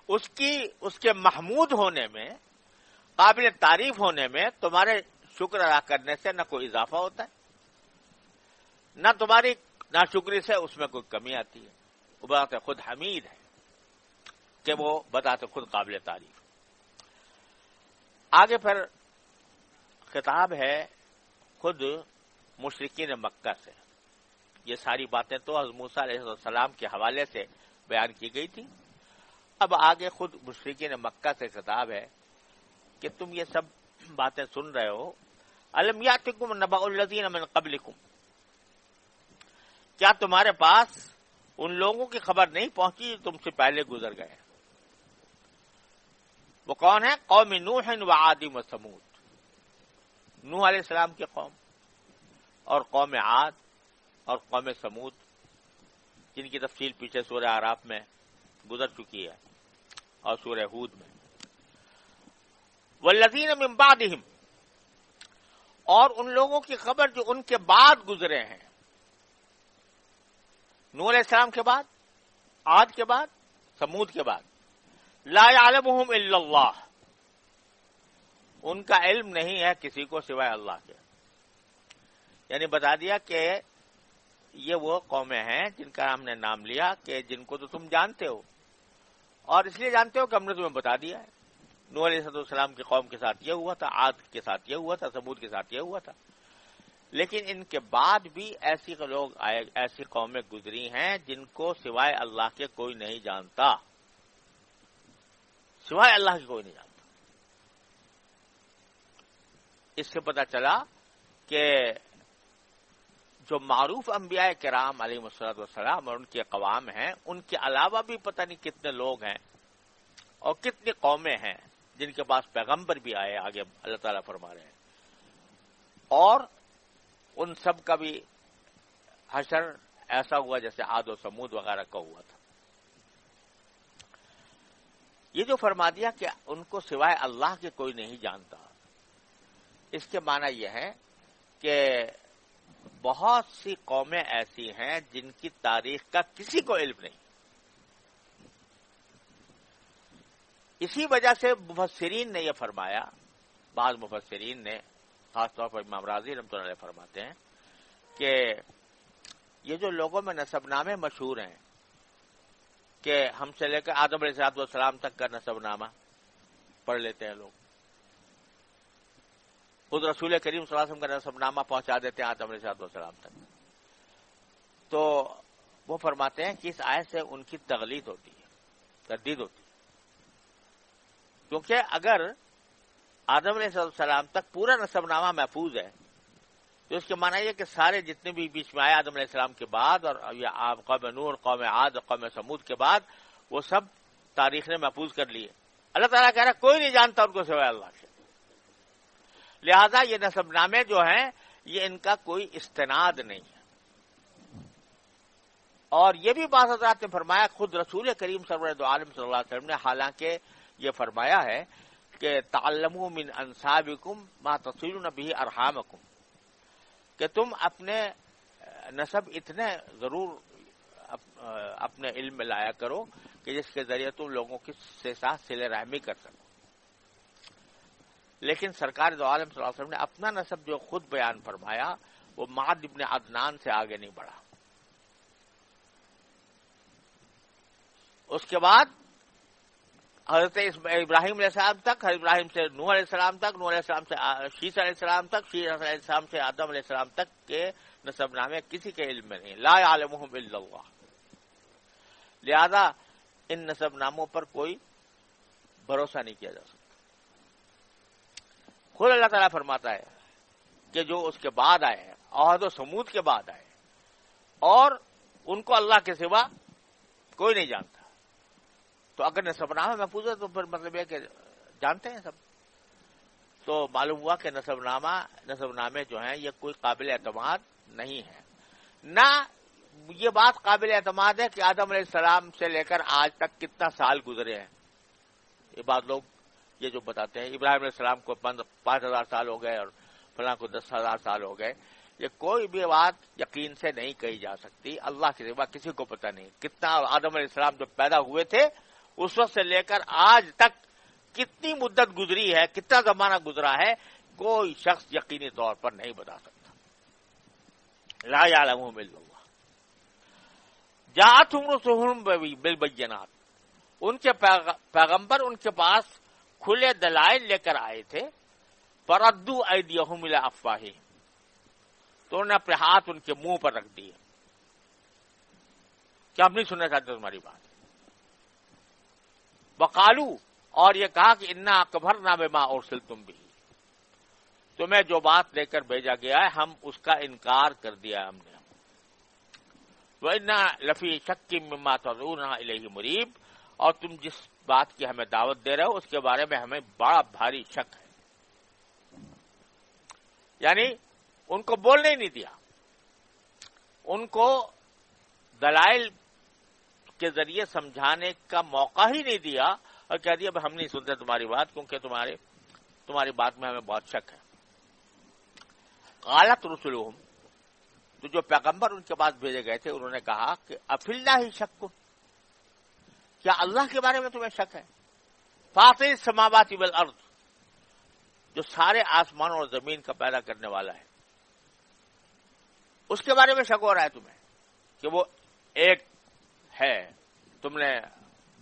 اس کے محمود ہونے میں، قابل تعریف ہونے میں تمہارے شکر ادا کرنے سے نہ کوئی اضافہ ہوتا ہے، نہ تمہاری ناشکری سے اس میں کوئی کمی آتی ہے. وہ بذات خود حمید ہے کہ وہ بذات خود قابل تعریف. آگے پھر خطاب ہے خود مشرکین مکہ سے. یہ ساری باتیں تو حضرت موسیٰ علیہ السلام کے حوالے سے بیان کی گئی تھی. اب آگے خود مشرکین مکہ سے خطاب ہے کہ تم یہ سب باتیں سن رہے ہو. الم یاتکم نبأ الذین من قبلکم، کیا تمہارے پاس ان لوگوں کی خبر نہیں پہنچی جو تم سے پہلے گزر گئے؟ وہ کون ہے؟ قوم نوح و عاد و ثمود، نوح علیہ السلام کی قوم اور قوم عاد اور قوم ثمود، جن کی تفصیل پیچھے سورہ اعراف میں گزر چکی ہے اور سورہ ہود میں۔ والذین من بعدہم، اور ان لوگوں کی خبر جو ان کے بعد گزرے ہیں، نوح علیہ السلام کے بعد، عاد کے بعد، ثمود کے بعد، لا یعلمہم الا اللہ، ان کا علم نہیں ہے کسی کو سوائے اللہ کے۔ یعنی بتا دیا کہ یہ وہ قومیں ہیں جن کا ہم نے نام لیا کہ جن کو تو تم جانتے ہو، اور اس لیے جانتے ہو کہ ہم نے تمہیں بتا دیا ہے۔ نوح علیہ السلام کی قوم کے ساتھ یہ ہوا تھا، عاد کے ساتھ یہ ہوا تھا، ثمود کے ساتھ یہ ہوا تھا، لیکن ان کے بعد بھی ایسی لوگ آئے، ایسی قومیں گزری ہیں جن کو سوائے اللہ کے کوئی نہیں جانتا، سوائے اللہ کے کوئی نہیں جانتا۔ اس سے پتہ چلا کہ جو معروف انبیاء کرام علیہم الصلوۃ والسلام اور ان کے اقوام ہیں، ان کے علاوہ بھی پتہ نہیں کتنے لوگ ہیں اور کتنی قومیں ہیں جن کے پاس پیغمبر بھی آئے، آگے اللہ تعالیٰ فرما رہے ہیں، اور ان سب کا بھی حشر ایسا ہوا جیسے عاد و ثمود وغیرہ کا ہوا تھا۔ یہ جو فرما دیا کہ ان کو سوائے اللہ کے کوئی نہیں جانتا، اس کے معنی یہ ہے کہ بہت سی قومیں ایسی ہیں جن کی تاریخ کا کسی کو علم نہیں۔ اسی وجہ سے مفسرین نے یہ فرمایا، بعض مفسرین نے، خاص طور پر امام راضی رحمۃ اللہ علیہ فرماتے ہیں کہ یہ جو لوگوں میں نسب نامے مشہور ہیں کہ ہم سے لے کر آدم علیہ السلام تک کا نسب نامہ پڑھ لیتے ہیں لوگ، خود رسول کریم صلی اللہ علیہ وسلم کا نسب نامہ پہنچا دیتے ہیں آدم علیہ السلام تک، تو وہ فرماتے ہیں کہ اس آیت سے ان کی تغلید ہوتی ہے، تردید ہوتی ہے، کیونکہ اگر آدم علیہ السلام تک پورا نسب نامہ محفوظ ہے تو اس کے معنی یہ کہ سارے جتنے بھی بیچ میں آئے آدم علیہ السلام کے بعد اور یا قوم نوح، قوم عاد اور قوم ثمود کے بعد، وہ سب تاریخ نے محفوظ کر لیے۔ اللہ تعالیٰ کہہ رہا ہے کوئی نہیں جانتا ان کو سوائے اللہ کے، لہذا یہ نسب نامے جو ہیں یہ ان کا کوئی استناد نہیں ہے۔ اور یہ بھی بعض حضرات نے فرمایا، خود رسول کریم سرور دو عالم صلی اللہ علیہ وسلم نے حالانکہ یہ فرمایا ہے کہ تعلموا من انسابکم ما تصلون به ارحامکم، کہ تم اپنے نسب اتنے ضرور اپنے علم میں لایا کرو کہ جس کے ذریعے تم لوگوں کے ساتھ صلہ رحمی کر سکو، لیکن سرکار دو عالم صلی اللہ علیہ وسلم نے اپنا نسب جو خود بیان فرمایا وہ معد ابن عدنان سے آگے نہیں بڑھا۔ اس کے بعد حضرت ابراہیم علیہ السلام تک، حضرت ابراہیم سے نوح علیہ السلام تک، نوح علیہ السلام سے شیس علیہ السلام تک، شیس علیہ السلام سے آدم علیہ السلام تک کے نسب نامے کسی کے علم میں نہیں، لا یعلمہم الا اللہ، لہذا ان نسب ناموں پر کوئی بھروسہ نہیں کیا جا سکتا۔ خود اللہ تعالیٰ فرماتا ہے کہ جو اس کے بعد آئے ہیں، عاد و ثمود کے بعد آئے، اور ان کو اللہ کے سوا کوئی نہیں جانتا، تو اگر نسب نامہ محفوظ ہے تو پھر مطلب یہ کہ جانتے ہیں سب، تو معلوم ہوا کہ نسب نامے جو ہیں یہ کوئی قابل اعتماد نہیں ہے۔ نہ یہ بات قابل اعتماد ہے کہ آدم علیہ السلام سے لے کر آج تک کتنا سال گزرے ہیں، یہ بات لوگ یہ جو بتاتے ہیں ابراہیم علیہ السلام کو 5000 سال ہو گئے اور فلاں کو 10,000 سال ہو گئے، یہ کوئی بھی بات یقین سے نہیں کہی جا سکتی، اللہ کے سوا کسی کو پتہ نہیں کتنا آدم علیہ السلام جب پیدا ہوئے تھے اس وقت سے لے کر آج تک کتنی مدت گزری ہے، کتنا زمانہ گزرا ہے، کوئی شخص یقینی طور پر نہیں بتا سکتا۔ لا یعلمہم الا اللہ۔ جاءتہم رسلہم بالبینات، ان کے پیغمبر ان کے پاس کھلے دلائل لے کر آئے تھے، فردوا ایدیہم الی افواہہم، تو انہوں نے اپنے ہاتھ ان کے منہ پر رکھ دیے کہ ہم نہیں سننا چاہتے تمہاری بات۔ وقالو، اور یہ کہا کہ انا کفرنا بما ارسلتم بہ، تمہیں جو بات لے کر بھیجا گیا ہے ہم اس کا انکار کر دیا ہم نے، وَإِنَّا لَفِي شَكٍّ مِّمَّا تَدْعُونَا إِلَيْهِ مُرِيبٍ، اور تم جس بات کی ہمیں دعوت دے رہے ہو اس کے بارے میں ہمیں بڑا بھاری شک ہے. یعنی ان کو بولنے ہی نہیں دیا, ان کو دلائل کے ذریعے سمجھانے کا موقع ہی نہیں دیا اور کہہ دیا ہم نہیں سنتے تمہاری بات کیونکہ تمہاری بات میں ہمیں بہت شک ہے. قالت رسلهم, تو جو پیغمبر ان کے پاس بھیجے گئے تھے انہوں نے کہا کہ افی اللہ شک, کیا اللہ کے بارے میں تمہیں شک ہے؟ فاطر السماوات والارض, جو سارے آسمان اور زمین کا پیدا کرنے والا ہے, اس کے بارے میں شک ہو رہا ہے تمہیں کہ وہ ایک ہے, تم نے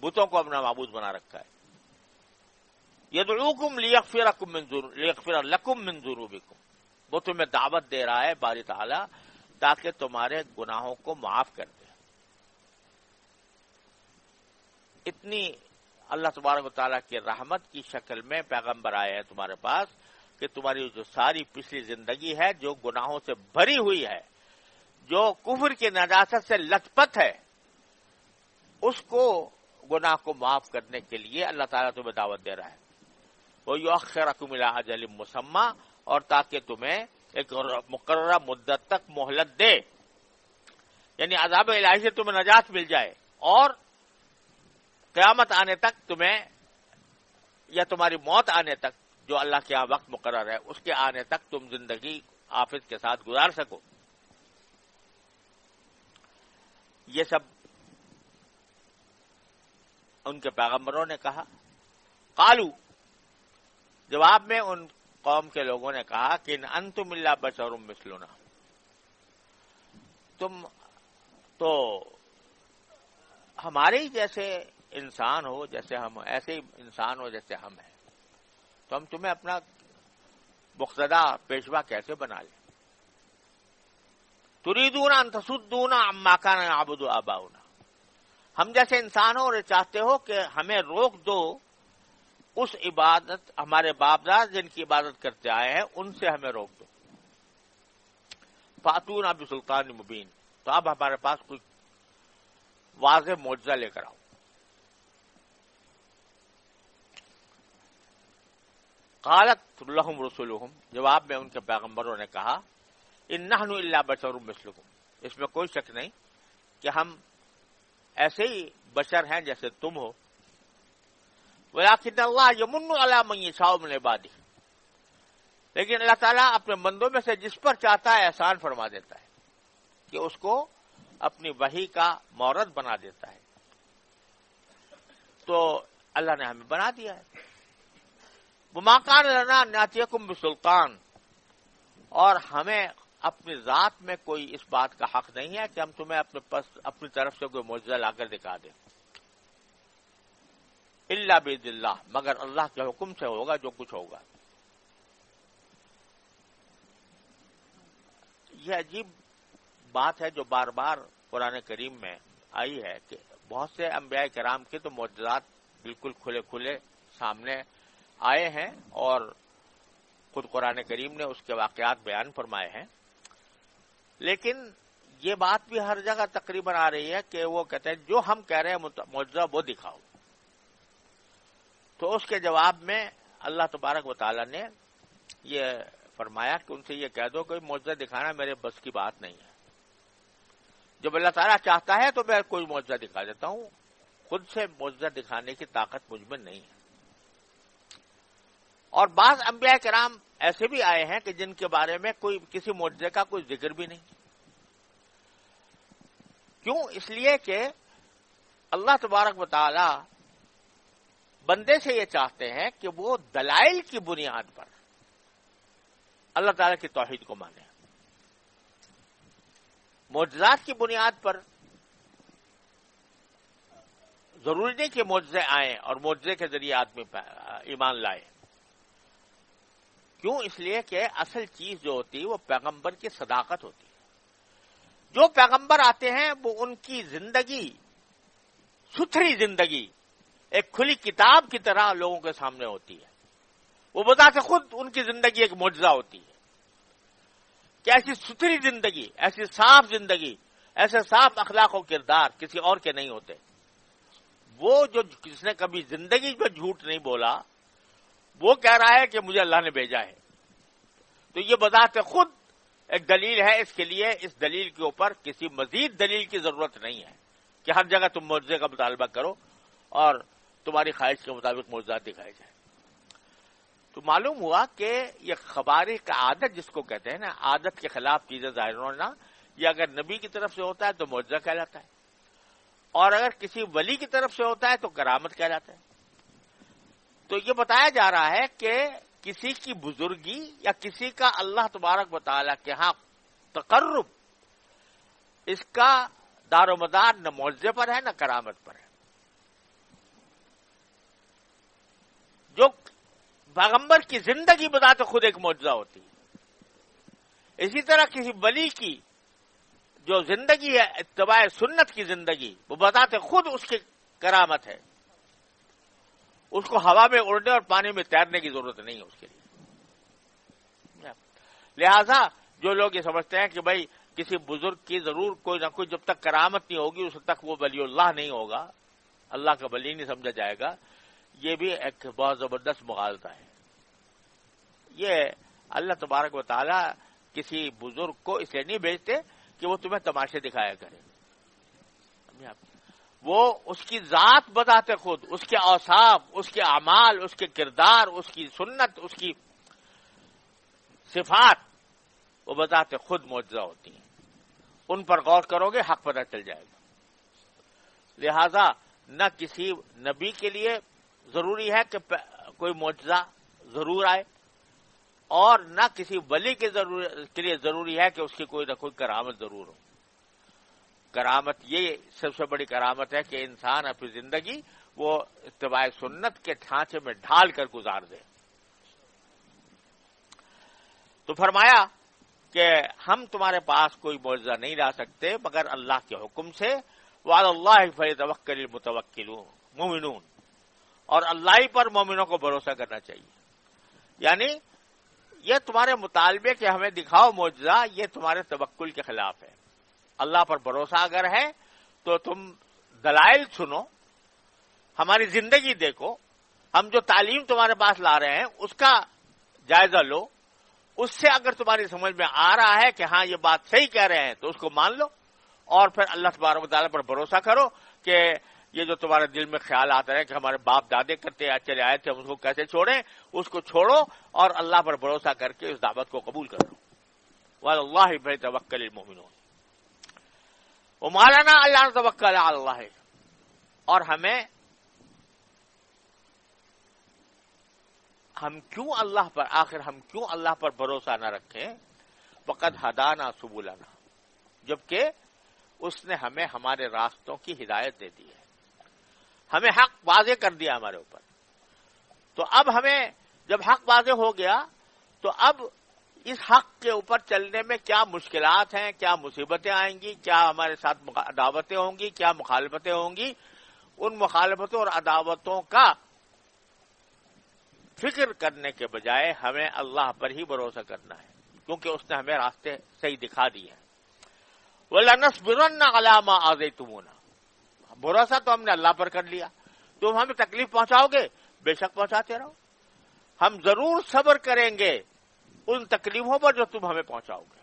بتوں کو اپنا معبود بنا رکھا ہے. یدعوکم لیغفر لکم من ذنوبکم, وہ تمہیں دعوت دے رہا ہے باری تعالی تاکہ تمہارے گناہوں کو معاف کر دے. اتنی اللہ تبارک و تعالیٰ کی رحمت کی شکل میں پیغمبر آئے ہیں تمہارے پاس کہ تمہاری جو ساری پچھلی زندگی ہے جو گناہوں سے بھری ہوئی ہے, جو کفر کی نجاست سے لت پت ہے, اس کو گناہ کو معاف کرنے کے لیے اللہ تعالیٰ تمہیں دعوت دے رہا ہے. وَيُؤَخِّرَكُمْ إِلَىٰ أَجَلٍ مُّسَمًّى, اور تاکہ تمہیں ایک مقررہ مدت تک مہلت دے, یعنی عذاب الہی سے تمہیں نجات مل جائے اور قیامت آنے تک تمہیں یا تمہاری موت آنے تک جو اللہ کے یہاں وقت مقرر ہے اس کے آنے تک تم زندگی آفت کے ساتھ گزار سکو. یہ سب ان کے پیغمبروں نے کہا. قالو, جواب میں ان قوم کے لوگوں نے کہا کہ ان انتم الا بشر مثلنا, تم تو ہمارے ہی جیسے انسان ہو, جیسے ہم, ایسے ہی انسان ہو جیسے ہم ہیں, تو ہم تمہیں اپنا مقتدی پیشوا کیسے بنا لیں. تریدون ان تصدونا عما كان يعبد آباؤنا, ہم جیسے انسان ہو اور چاہتے ہو کہ ہمیں روک دو اس عبادت, ہمارے باپ داد جن کی عبادت کرتے آئے ہیں ان سے ہمیں روک دو. فاتونا بسلطان مبین, تو اب ہمارے پاس کوئی واضح معجزہ لے کر آؤ. قالت لهم رسلهم, جواب میں ان کے پیغمبروں نے کہا ان نحن الا بشر مثلکم, اس میں کوئی شک نہیں کہ ہم ایسے ہی بشر ہیں جیسے تم ہو. ولکن اللہ یمن علی من یشاء من عبادہ, لیکن اللہ تعالیٰ اپنے بندوں میں سے جس پر چاہتا ہے احسان فرما دیتا ہے کہ اس کو اپنی وحی کا مورد بنا دیتا ہے. تو اللہ نے ہمیں بنا دیا ہے. وما کان لنا ناتیکم بسلطان, اور ہمیں اپنی ذات میں کوئی اس بات کا حق نہیں ہے کہ ہم تمہیں اپنی طرف سے کوئی معجزہ لا کر دکھا دیں. الا باذن اللہ, مگر اللہ کے حکم سے ہوگا جو کچھ ہوگا. یہ عجیب بات ہے جو بار بار قرآن کریم میں آئی ہے کہ بہت سے انبیاء کرام کے تو معجزات بالکل کھلے کھلے سامنے آئے ہیں اور خود قرآن کریم نے اس کے واقعات بیان فرمائے ہیں, لیکن یہ بات بھی ہر جگہ تقریباً آ رہی ہے کہ وہ کہتے ہیں جو ہم کہہ رہے ہیں معجزہ وہ دکھاؤ. تو اس کے جواب میں اللہ تبارک و تعالی نے یہ فرمایا کہ ان سے یہ کہہ دو کہ معجزہ دکھانا میرے بس کی بات نہیں ہے. جب اللہ تعالیٰ چاہتا ہے تو میں کوئی معجزہ دکھا دیتا ہوں, خود سے معجزہ دکھانے کی طاقت مجھ میں نہیں ہے. اور بعض انبیاء کرام ایسے بھی آئے ہیں کہ جن کے بارے میں کوئی کسی معجزے کا کوئی ذکر بھی نہیں. کیوں؟ اس لیے کہ اللہ تبارک و تعالی بندے سے یہ چاہتے ہیں کہ وہ دلائل کی بنیاد پر اللہ تعالی کی توحید کو مانے. معجزات کی بنیاد پر ضروری نہیں کہ معجزے آئیں اور معجزے کے ذریعے آدمی ایمان لائے. کیوں؟ اس لیے کہ اصل چیز جو ہوتی ہے وہ پیغمبر کی صداقت ہوتی ہے. جو پیغمبر آتے ہیں وہ ان کی زندگی, ستھری زندگی, ایک کھلی کتاب کی طرح لوگوں کے سامنے ہوتی ہے. وہ بذات خود ان کی زندگی ایک معجزہ ہوتی ہے کہ ایسی ستھری زندگی, ایسی صاف زندگی, ایسے صاف اخلاق و کردار کسی اور کے نہیں ہوتے. وہ جو کس نے کبھی زندگی میں جھوٹ نہیں بولا وہ کہہ رہا ہے کہ مجھے اللہ نے بھیجا ہے، تو یہ بذات خود ایک دلیل ہے اس کے لیے. اس دلیل کے اوپر کسی مزید دلیل کی ضرورت نہیں ہے کہ ہر جگہ تم معجزے کا مطالبہ کرو اور تمہاری خواہش کے مطابق معجزات دکھائے جائیں. تو معلوم ہوا کہ یہ خباری کا عادت جس کو کہتے ہیں نا، عادت کے خلاف چیزیں ظاہر ہونا، یہ اگر نبی کی طرف سے ہوتا ہے تو معجزہ کہلاتا ہے، اور اگر کسی ولی کی طرف سے ہوتا ہے تو کرامت کہلاتا ہے. تو یہ بتایا جا رہا ہے کہ کسی کی بزرگی یا کسی کا اللہ تبارک و تعالیٰ کے ہاں تقرب، اس کا دار و مدار نہ معجزے پر ہے نہ کرامت پر ہے. جو پیغمبر کی زندگی بذات خود ایک معجزہ ہوتی ہے، اسی طرح کسی ولی کی جو زندگی ہے اتباع سنت کی زندگی، وہ بذات خود اس کی کرامت ہے. اس کو ہوا میں اڑنے اور پانی میں تیرنے کی ضرورت نہیں ہے اس کے لیے. لہذا جو لوگ یہ سمجھتے ہیں کہ بھائی کسی بزرگ کی ضرور کوئی نہ کوئی جب تک کرامت نہیں ہوگی اس تک وہ ولی اللہ نہیں ہوگا، اللہ کا ولی نہیں سمجھا جائے گا، یہ بھی ایک بہت زبردست مغالطہ ہے. یہ اللہ تبارک و تعالی کسی بزرگ کو اس لیے نہیں بھیجتے کہ وہ تمہیں تماشے دکھایا کرے. وہ اس کی ذات بتاتے خود، اس کے اوصاف، اس کے اعمال، اس کے کردار، اس کی سنت، اس کی صفات، وہ بتاتے خود معجزہ ہوتی ہیں. ان پر غور کرو گے حق پتہ چل جائے گا. لہذا نہ کسی نبی کے لیے ضروری ہے کہ کوئی معجزہ ضرور آئے، اور نہ کسی ولی کے لیے ضروری ہے کہ اس کی کوئی نہ کوئی کرامت ضرور ہو. کرامت یہ سب سے بڑی کرامت ہے کہ انسان اپنی زندگی وہ اتباع سنت کے ڈھانچے میں ڈھال کر گزار دے. تو فرمایا کہ ہم تمہارے پاس کوئی معجزہ نہیں لا سکتے مگر اللہ کے حکم سے. وعلی اللہ فلیتوکل المتوکلون مومنون، اور اللہ ہی پر مومنوں کو بھروسہ کرنا چاہیے. یعنی یہ تمہارے مطالبے کہ ہمیں دکھاؤ معجزہ، یہ تمہارے توکل کے خلاف ہے. اللہ پر بھروسہ اگر ہے تو تم دلائل سنو، ہماری زندگی دیکھو، ہم جو تعلیم تمہارے پاس لا رہے ہیں اس کا جائزہ لو. اس سے اگر تمہاری سمجھ میں آ رہا ہے کہ ہاں یہ بات صحیح کہہ رہے ہیں تو اس کو مان لو، اور پھر اللہ تبارک و تعالیٰ پر بھروسہ کرو کہ یہ جو تمہارے دل میں خیال آتا ہے کہ ہمارے باپ دادے کرتے چلے آئے تھے ہم اس کو کیسے چھوڑیں، اس کو چھوڑو اور اللہ پر بھروسہ کر کے اس دعوت کو قبول کرو. وعلی اللہ فلیتوکل المؤمنون وما لنا الا نتوکل علی اللہ، اور ہم کیوں اللہ پر، آخر ہم کیوں اللہ پر بھروسہ نہ رکھیں؟ فقد ہدانا سبلنا، جبکہ اس نے ہمیں ہمارے راستوں کی ہدایت دے دی ہے، ہمیں حق واضح کر دیا ہمارے اوپر. تو اب ہمیں جب حق واضح ہو گیا تو اب اس حق کے اوپر چلنے میں کیا مشکلات ہیں، کیا مصیبتیں آئیں گی، کیا ہمارے ساتھ عداوتیں ہوں گی، کیا مخالفتیں ہوں گی، ان مخالفتوں اور عداوتوں کا فکر کرنے کے بجائے ہمیں اللہ پر ہی بھروسہ کرنا ہے، کیونکہ اس نے ہمیں راستے صحیح دکھا دیے ہیں. وَلَنَصْبِرَنَّ عَلَىٰ مَا آذَيْتُمُونَا، بھروسہ تو ہم نے اللہ پر کر لیا. تم ہمیں تکلیف پہنچاؤ گے، بے شک پہنچاتے رہو، ہم ضرور صبر کریں گے ان تکلیفوں پر جو تم ہمیں پہنچاؤ گے.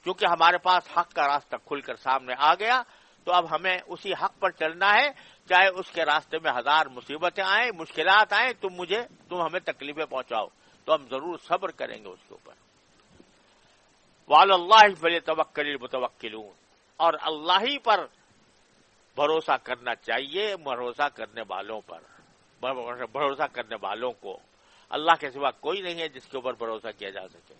کیونکہ ہمارے پاس حق کا راستہ کھل کر سامنے آ گیا تو اب ہمیں اسی حق پر چلنا ہے، چاہے اس کے راستے میں ہزار مصیبتیں آئیں، مشکلات آئیں، تم ہمیں تکلیفیں پہنچاؤ تو ہم ضرور صبر کریں گے اس کے اوپر. وعلی اللہ فلیتوکل المتوکلون، اور اللہ ہی پر بھروسہ کرنا چاہیے، بھروسہ کرنے والوں پر، بھروسہ کرنے والوں کو. اللہ کے سوا کوئی نہیں ہے جس کے اوپر بھروسہ کیا جا سکے.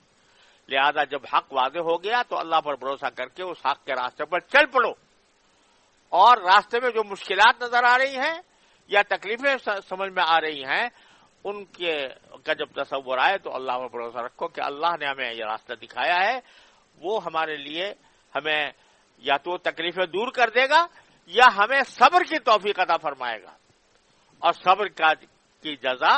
لہذا جب حق واضح ہو گیا تو اللہ پر بھروسہ کر کے اس حق کے راستے پر چل پڑو، اور راستے میں جو مشکلات نظر آ رہی ہیں یا تکلیفیں سمجھ میں آ رہی ہیں ان کا جب تصور آئے تو اللہ پر بھروسہ رکھو کہ اللہ نے ہمیں یہ راستہ دکھایا ہے، وہ ہمارے لیے ہمیں یا تو تکلیفیں دور کر دے گا یا ہمیں صبر کی توفیق عطا فرمائے گا، اور صبر کی جزا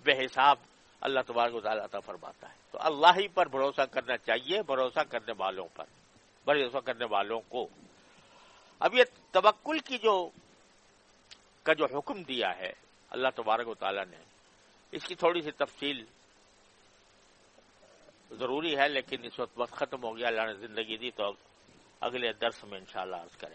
بے حساب اللہ تبارک و تعالیٰ عطا فرماتا ہے. تو اللہ ہی پر بھروسہ کرنا چاہیے، بھروسہ کرنے والوں پر، بھروسہ کرنے والوں کو. اب یہ توکل کی جو کا جو حکم دیا ہے اللہ تبارک و تعالیٰ نے، اس کی تھوڑی سی تفصیل ضروری ہے، لیکن اس وقت وقت ختم ہو گیا، اللہ نے زندگی دی تو اگلے درس میں انشاءاللہ عرض کریں۔